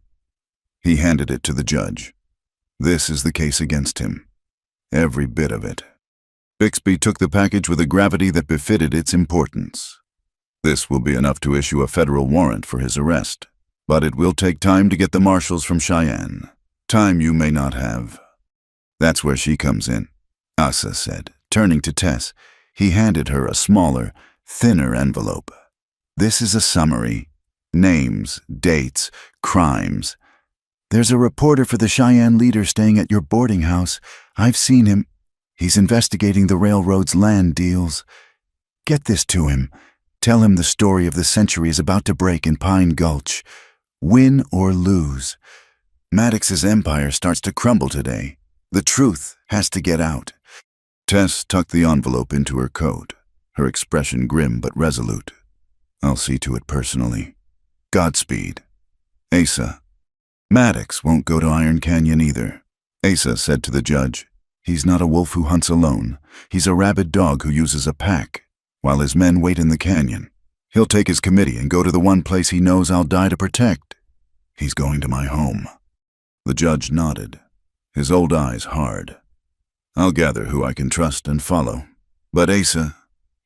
He handed it to the judge. "This is the case against him. Every bit of it." Bixby took the package with a gravity that befitted its importance. "This will be enough to issue a federal warrant for his arrest, but it will take time to get the marshals from Cheyenne. Time you may not have." "That's where she comes in," Asa said. Turning to Tess, he handed her a smaller, thinner envelope. "This is a summary. Names, dates, crimes. There's a reporter for the Cheyenne Leader staying at your boarding house. I've seen him. He's investigating the railroad's land deals. Get this to him. Tell him the story of the century is about to break in Pine Gulch. Win or lose. Maddox's empire starts to crumble today. The truth has to get out." Tess tucked the envelope into her coat, her expression grim but resolute. "I'll see to it personally. Godspeed. Asa." "Maddox won't go to Iron Canyon either," Asa said to the judge. "He's not a wolf who hunts alone. He's a rabid dog who uses a pack, while his men wait in the canyon. He'll take his committee and go to the one place he knows I'll die to protect. He's going to my home." The judge nodded, his old eyes hard. "I'll gather who I can trust and follow. But Asa,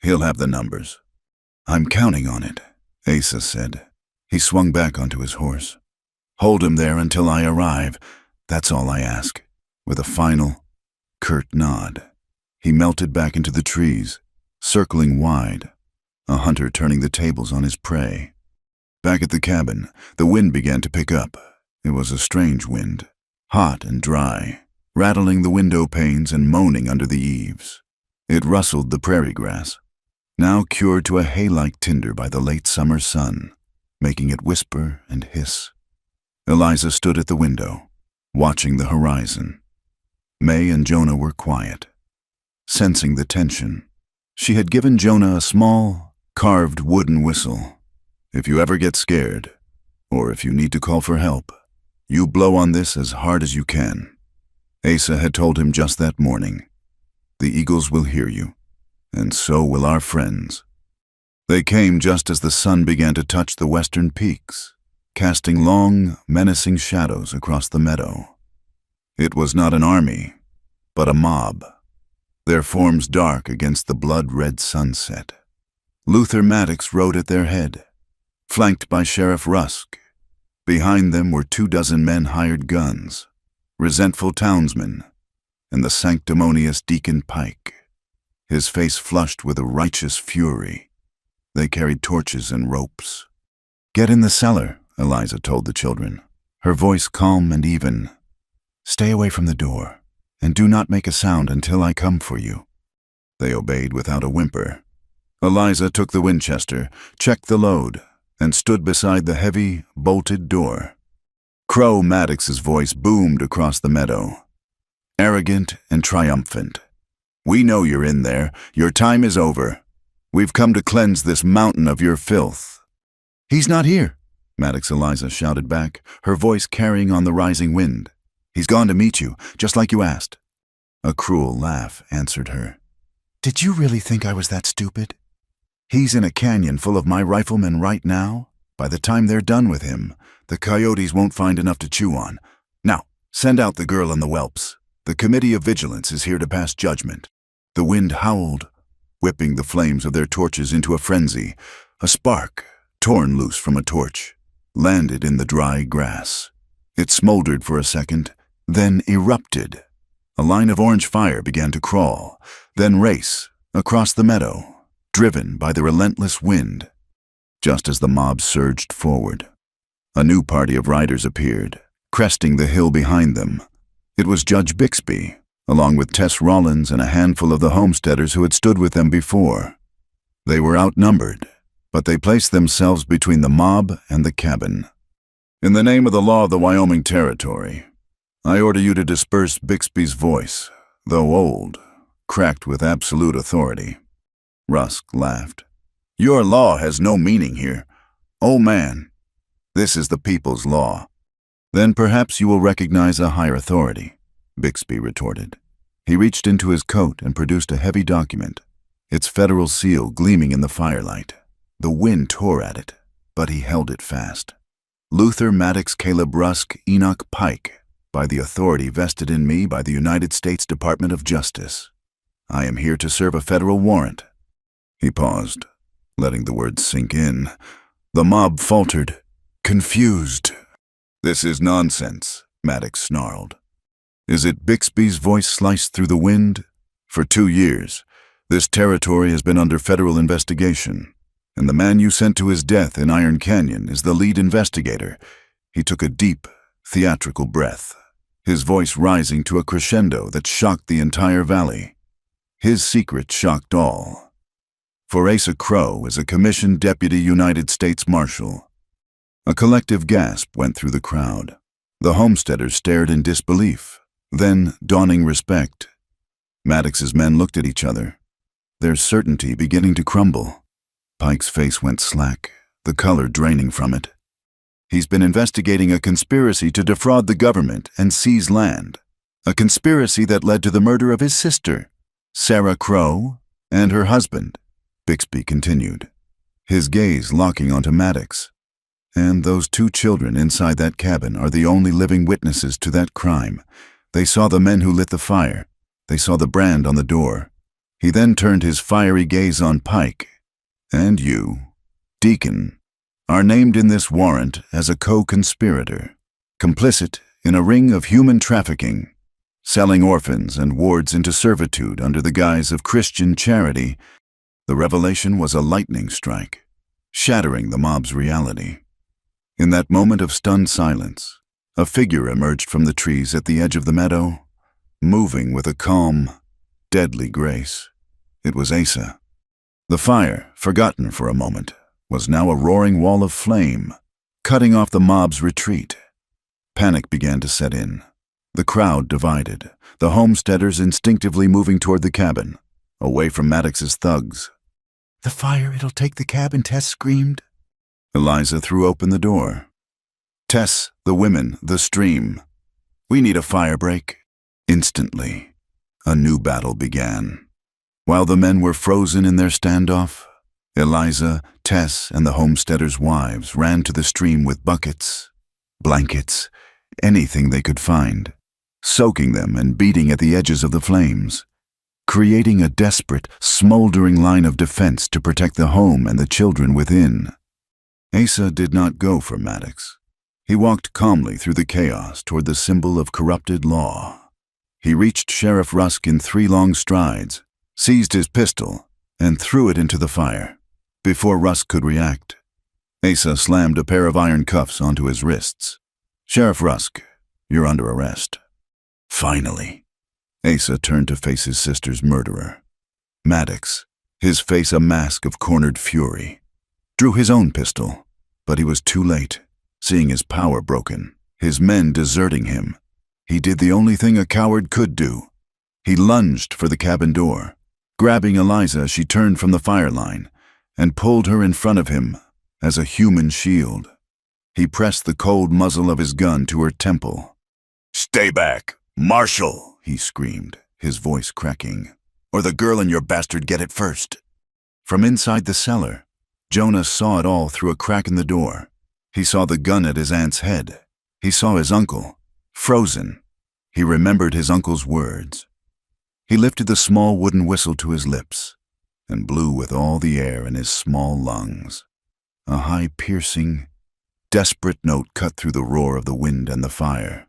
he'll have the numbers." "I'm counting on it," Asa said. He swung back onto his horse. "Hold him there until I arrive. That's all I ask." With a final, curt nod, he melted back into the trees, circling wide, a hunter turning the tables on his prey. Back at the cabin, the wind began to pick up. It was a strange wind, hot and dry, rattling the window panes and moaning under the eaves. It rustled the prairie grass, now cured to a hay-like tinder by the late summer sun, making it whisper and hiss. Eliza stood at the window, watching the horizon. May and Jonah were quiet. Sensing the tension, she had given Jonah a small, carved wooden whistle. "If you ever get scared, or if you need to call for help, you blow on this as hard as you can." Asa had told him just that morning. "The eagles will hear you, and so will our friends." They came just as the sun began to touch the western peaks, casting long, menacing shadows across the meadow. It was not an army, but a mob, their forms dark against the blood-red sunset. Luther Maddox rode at their head, flanked by Sheriff Rusk. Behind them were 24 men hired guns, resentful townsman, and the sanctimonious Deacon Pike, his face flushed with a righteous fury. They carried torches and ropes. "Get in the cellar," Eliza told the children, her voice calm and even. "Stay away from the door, and do not make a sound until I come for you." They obeyed without a whimper. Eliza took the Winchester, checked the load, and stood beside the heavy, bolted door. Crow Maddox's voice boomed across the meadow, arrogant and triumphant. "We know you're in there. Your time is over. We've come to cleanse this mountain of your filth." "He's not here," Maddox Eliza shouted back, her voice carrying on the rising wind. "He's gone to meet you, just like you asked." A cruel laugh answered her. "Did you really think I was that stupid? He's in a canyon full of my riflemen right now. By the time they're done with him, the coyotes won't find enough to chew on. Now, send out the girl and the whelps. The Committee of Vigilance is here to pass judgment." The wind howled, whipping the flames of their torches into a frenzy. A spark, torn loose from a torch, landed in the dry grass. It smoldered for a second, then erupted. A line of orange fire began to crawl, then race across the meadow, driven by the relentless wind. Just as the mob surged forward, a new party of riders appeared, cresting the hill behind them. It was Judge Bixby, along with Tess Rollins and a handful of the homesteaders who had stood with them before. They were outnumbered, but they placed themselves between the mob and the cabin. "In the name of the law of the Wyoming Territory, I order you to disperse." Bixby's voice, though old, cracked with absolute authority. Rusk laughed. "Your law has no meaning here. Old man, this is the people's law." "Then perhaps you will recognize a higher authority," Bixby retorted. He reached into his coat and produced a heavy document, its federal seal gleaming in the firelight. The wind tore at it, but he held it fast. "Luther Maddox Caleb Rusk Enoch Pike, by the authority vested in me by the United States Department of Justice. I am here to serve a federal warrant." He paused, letting the words sink in. The mob faltered, confused. "This is nonsense," Maddox snarled. "Is it?" Bixby's voice sliced through the wind. "For 2 years, this territory has been under federal investigation, and the man you sent to his death in Iron Canyon is the lead investigator." He took a deep, theatrical breath, his voice rising to a crescendo that shocked the entire valley. His secret shocked all. For Asa Crow is a commissioned deputy United States Marshal. A collective gasp went through the crowd. The homesteaders stared in disbelief, then dawning respect. Maddox's men looked at each other, their certainty beginning to crumble. Pike's face went slack, the color draining from it. "He's been investigating a conspiracy to defraud the government and seize land. A conspiracy that led to the murder of his sister, Sarah Crow, and her husband," Bixby continued, his gaze locking onto Maddox. "And those 2 children inside that cabin are the only living witnesses to that crime. They saw the men who lit the fire. They saw the brand on the door." He then turned his fiery gaze on Pike. "And you, Deacon, are named in this warrant as a co-conspirator, complicit in a ring of human trafficking, selling orphans and wards into servitude under the guise of Christian charity." The revelation was a lightning strike, shattering the mob's reality. In that moment of stunned silence, a figure emerged from the trees at the edge of the meadow, moving with a calm, deadly grace. It was Asa. The fire, forgotten for a moment, was now a roaring wall of flame, cutting off the mob's retreat. Panic began to set in. The crowd divided, the homesteaders instinctively moving toward the cabin, away from Maddox's thugs. "The fire, it'll take the cabin," Tess screamed. Eliza threw open the door. "Tess, the women, the stream. We need a fire break." Instantly, a new battle began. While the men were frozen in their standoff, Eliza, Tess, and the homesteaders' wives ran to the stream with buckets, blankets, anything they could find, soaking them and beating at the edges of the flames, creating a desperate, smoldering line of defense to protect the home and the children within. Asa did not go for Maddox. He walked calmly through the chaos toward the symbol of corrupted law. He reached Sheriff Rusk in 3 long strides, seized his pistol, and threw it into the fire. Before Rusk could react, Asa slammed a pair of iron cuffs onto his wrists. "Sheriff Rusk, you're under arrest." Finally, Asa turned to face his sister's murderer. Maddox, his face a mask of cornered fury, drew his own pistol, but he was too late. Seeing his power broken, his men deserting him, he did the only thing a coward could do. He lunged for the cabin door, grabbing Eliza as she turned from the fire line, and pulled her in front of him as a human shield. He pressed the cold muzzle of his gun to her temple. "Stay back, Marshal!" he screamed, his voice cracking. "Or the girl and your bastard get it first." From inside the cellar, Jonah saw it all through a crack in the door. He saw the gun at his aunt's head. He saw his uncle, frozen. He remembered his uncle's words. He lifted the small wooden whistle to his lips and blew with all the air in his small lungs. A high, piercing, desperate note cut through the roar of the wind and the fire.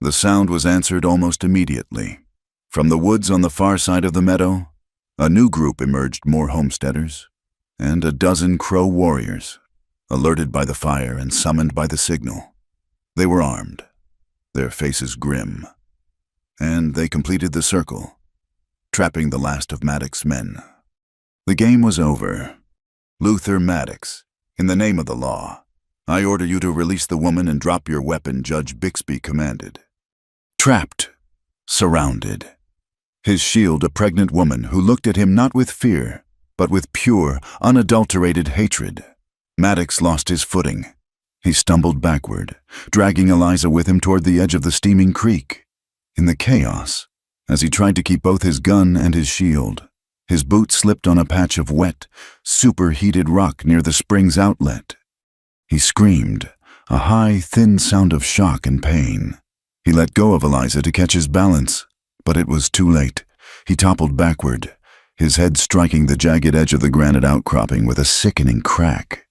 The sound was answered almost immediately. From the woods on the far side of the meadow, a new group emerged, more homesteaders, and a dozen Crow warriors, alerted by the fire and summoned by the signal. They were armed, their faces grim, and they completed the circle, trapping the last of Maddox's men. The game was over. "Luther Maddox, in the name of the law, I order you to release the woman and drop your weapon," Judge Bixby commanded. Trapped, surrounded. His shield a pregnant woman who looked at him not with fear, but with pure, unadulterated hatred. Maddox lost his footing. He stumbled backward, dragging Eliza with him toward the edge of the steaming creek. In the chaos, as he tried to keep both his gun and his shield, his boot slipped on a patch of wet, superheated rock near the spring's outlet. He screamed, a high, thin sound of shock and pain. He let go of Eliza to catch his balance, but it was too late. He toppled backward, his head striking the jagged edge of the granite outcropping with a sickening crack.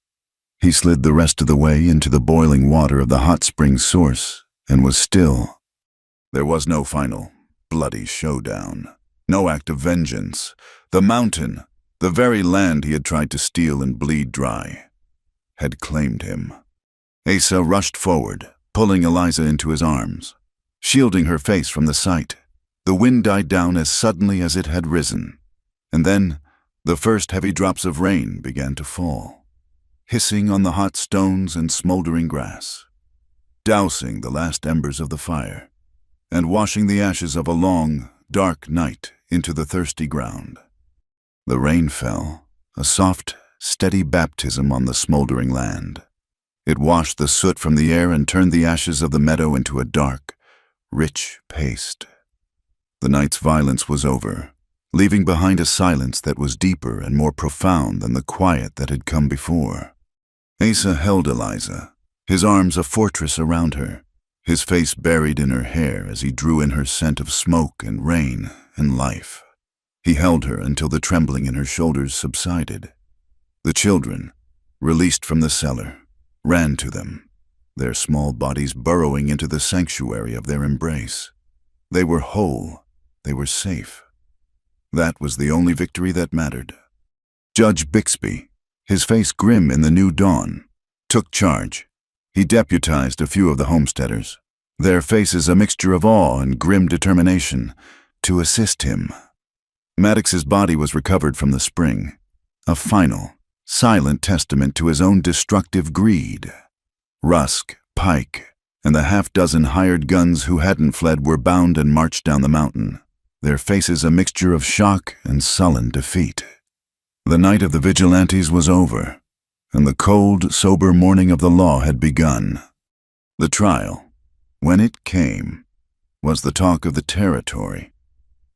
He slid the rest of the way into the boiling water of the hot spring source and was still. There was no final, bloody showdown, no act of vengeance. The mountain, the very land he had tried to steal and bleed dry, had claimed him. Asa rushed forward, pulling Eliza into his arms, shielding her face from the sight. The wind died down as suddenly as it had risen, and then the first heavy drops of rain began to fall, hissing on the hot stones and smoldering grass, dousing the last embers of the fire, and washing the ashes of a long, dark night into the thirsty ground. The rain fell, a soft, steady baptism on the smoldering land. It washed the soot from the air and turned the ashes of the meadow into a dark, rich paste. The night's violence was over, leaving behind a silence that was deeper and more profound than the quiet that had come before. Asa held Eliza, his arms a fortress around her, his face buried in her hair as he drew in her scent of smoke and rain and life. He held her until the trembling in her shoulders subsided. The children, released from the cellar, ran to them, their small bodies burrowing into the sanctuary of their embrace. They were whole, they were safe. That was the only victory that mattered. Judge Bixby, his face grim in the new dawn, took charge. He deputized a few of the homesteaders, their faces a mixture of awe and grim determination, to assist him. Maddox's body was recovered from the spring, a final, silent testament to his own destructive greed. Rusk, Pike, and the half-dozen hired guns who hadn't fled were bound and marched down the mountain, their faces a mixture of shock and sullen defeat. The night of the vigilantes was over, and the cold, sober morning of the law had begun. The trial, when it came, was the talk of the territory.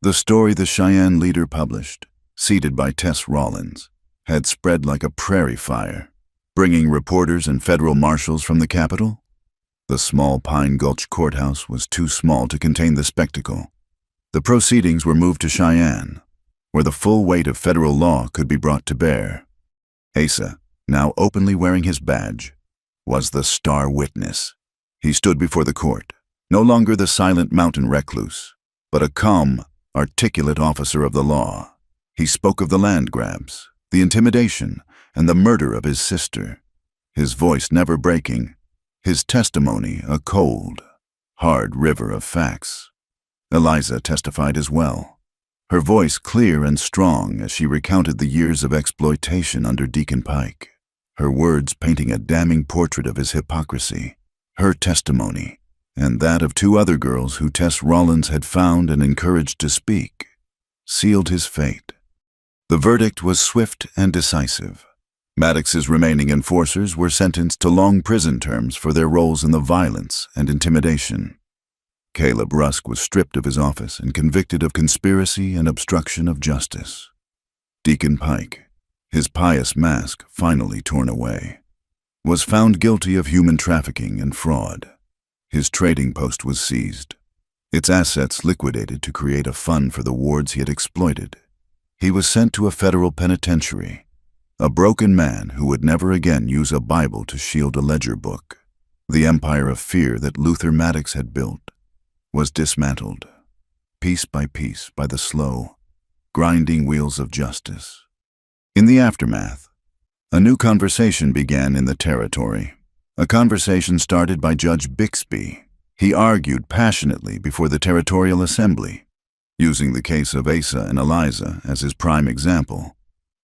The story the Cheyenne leader published, seated by Tess Rollins, had spread like a prairie fire, bringing reporters and federal marshals from the capital. The small Pine Gulch courthouse was too small to contain the spectacle. The proceedings were moved to Cheyenne, where the full weight of federal law could be brought to bear. Asa, now openly wearing his badge, was the star witness. He stood before the court, no longer the silent mountain recluse, but a calm, articulate officer of the law. He spoke of the land grabs, the intimidation, and the murder of his sister, his voice never breaking, his testimony a cold, hard river of facts. Eliza testified as well, her voice clear and strong as she recounted the years of exploitation under Deacon Pike, her words painting a damning portrait of his hypocrisy. Her testimony, and that of two other girls who Tess Rollins had found and encouraged to speak, sealed his fate. The verdict was swift and decisive. Maddox's remaining enforcers were sentenced to long prison terms for their roles in the violence and intimidation. Caleb Rusk was stripped of his office and convicted of conspiracy and obstruction of justice. Deacon Pike, his pious mask finally torn away, was found guilty of human trafficking and fraud. His trading post was seized, its assets liquidated to create a fund for the wards he had exploited. He was sent to a federal penitentiary, a broken man who would never again use a Bible to shield a ledger book. The empire of fear that Luther Maddox had built was dismantled, piece by piece, by the slow, grinding wheels of justice. In the aftermath, a new conversation began in the territory, a conversation started by Judge Bixby. He argued passionately before the Territorial Assembly, using the case of Asa and Eliza as his prime example.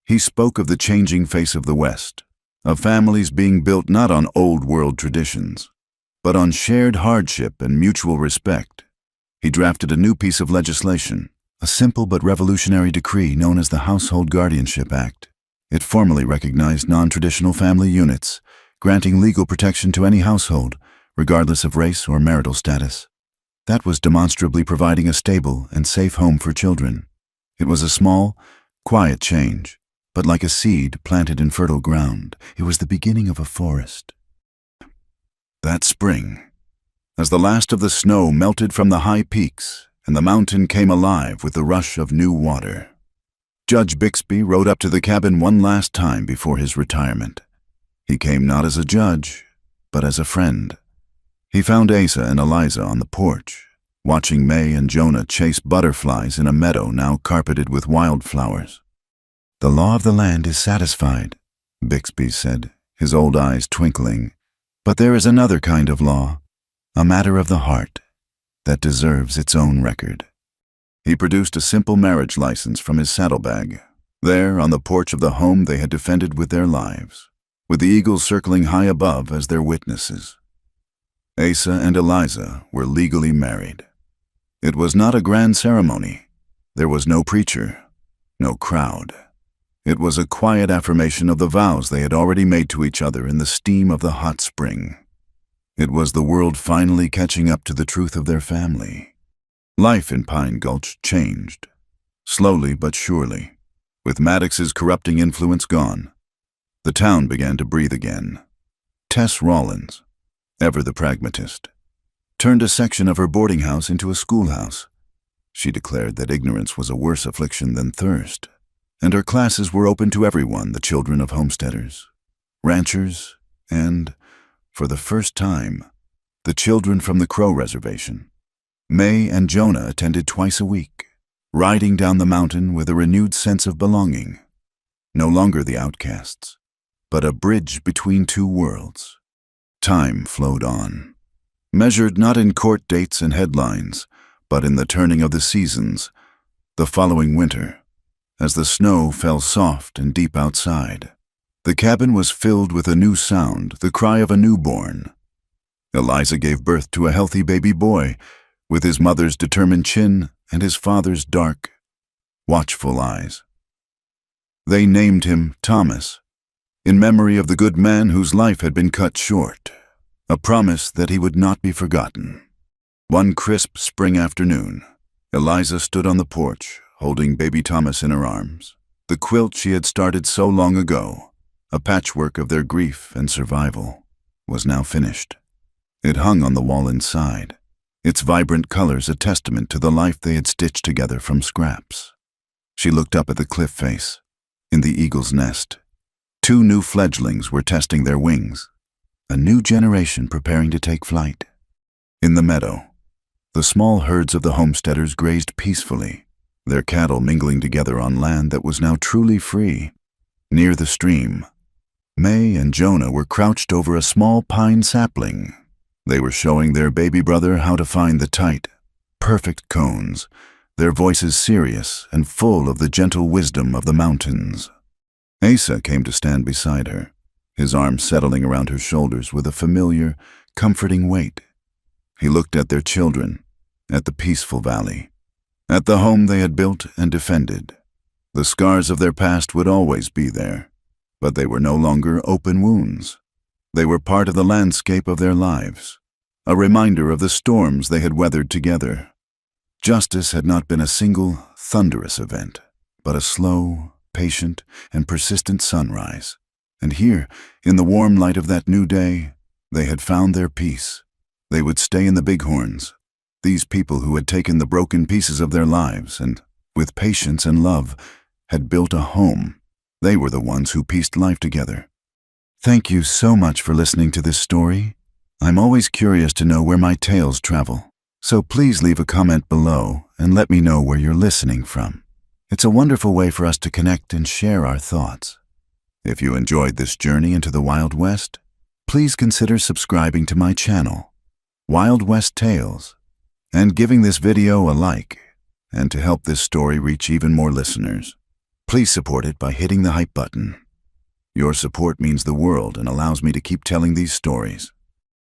He spoke of the changing face of the West, of families being built not on old-world traditions, but on shared hardship and mutual respect. He drafted a new piece of legislation, a simple but revolutionary decree known as the Household Guardianship Act. It formally recognized non-traditional family units, granting legal protection to any household, regardless of race or marital status. That was demonstrably providing a stable and safe home for children. It was a small, quiet change, but like a seed planted in fertile ground, it was the beginning of a forest. That spring, as the last of the snow melted from the high peaks and the mountain came alive with the rush of new water, Judge Bixby rode up to the cabin one last time before his retirement. He came not as a judge, but as a friend. He found Asa and Eliza on the porch, watching May and Jonah chase butterflies in a meadow now carpeted with wildflowers. "The law of the land is satisfied," Bixby said, his old eyes twinkling. "But there is another kind of law, a matter of the heart, that deserves its own record." He produced a simple marriage license from his saddlebag, there on the porch of the home they had defended with their lives, with the eagles circling high above as their witnesses. Asa and Eliza were legally married. It was not a grand ceremony. There was no preacher, no crowd. It was a quiet affirmation of the vows they had already made to each other in the steam of the hot spring. It was the world finally catching up to the truth of their family. Life in Pine Gulch changed, slowly but surely. With Maddox's corrupting influence gone, the town began to breathe again. Tess Rollins, ever the pragmatist, turned a section of her boarding house into a schoolhouse. She declared that ignorance was a worse affliction than thirst, and her classes were open to everyone, the children of homesteaders, ranchers, and, for the first time, the children from the Crow Reservation. May and Jonah attended twice a week, riding down the mountain with a renewed sense of belonging. No longer the outcasts, but a bridge between two worlds. Time flowed on, measured not in court dates and headlines, but in the turning of the seasons. The following winter, as the snow fell soft and deep outside, the cabin was filled with a new sound, the cry of a newborn. Eliza gave birth to a healthy baby boy, with his mother's determined chin and his father's dark, watchful eyes. They named him Thomas, in memory of the good man whose life had been cut short, a promise that he would not be forgotten. One crisp spring afternoon, Eliza stood on the porch, holding baby Thomas in her arms. The quilt she had started so long ago, a patchwork of their grief and survival, was now finished. It hung on the wall inside, its vibrant colors a testament to the life they had stitched together from scraps. She looked up at the cliff face. In the eagle's nest, two new fledglings were testing their wings. a new generation preparing to take flight. In the meadow, the small herds of the homesteaders grazed peacefully, their cattle mingling together on land that was now truly free. Near the stream, May and Jonah were crouched over a small pine sapling. They were showing their baby brother how to find the tight, perfect cones, their voices serious and full of the gentle wisdom of the mountains. Asa came to stand beside her, his arms settling around her shoulders with a familiar, comforting weight. He looked at their children, at the peaceful valley, at the home they had built and defended. The scars of their past would always be there, but they were no longer open wounds. They were part of the landscape of their lives, a reminder of the storms they had weathered together. Justice had not been a single, thunderous event, but a slow, patient, and persistent sunrise. And here, in the warm light of that new day, they had found their peace. They would stay in the bighorns, these people who had taken the broken pieces of their lives and, with patience and love, had built a home. They were the ones who pieced life together. Thank you so much for listening to this story. I'm always curious to know where my tales travel. So please leave a comment below and let me know where you're listening from. It's a wonderful way for us to connect and share our thoughts. If you enjoyed this journey into the Wild West, please consider subscribing to my channel, Wild West Tales, and giving this video a like. And to help this story reach even more listeners, please support it by hitting the hype button. Your support means the world and allows me to keep telling these stories.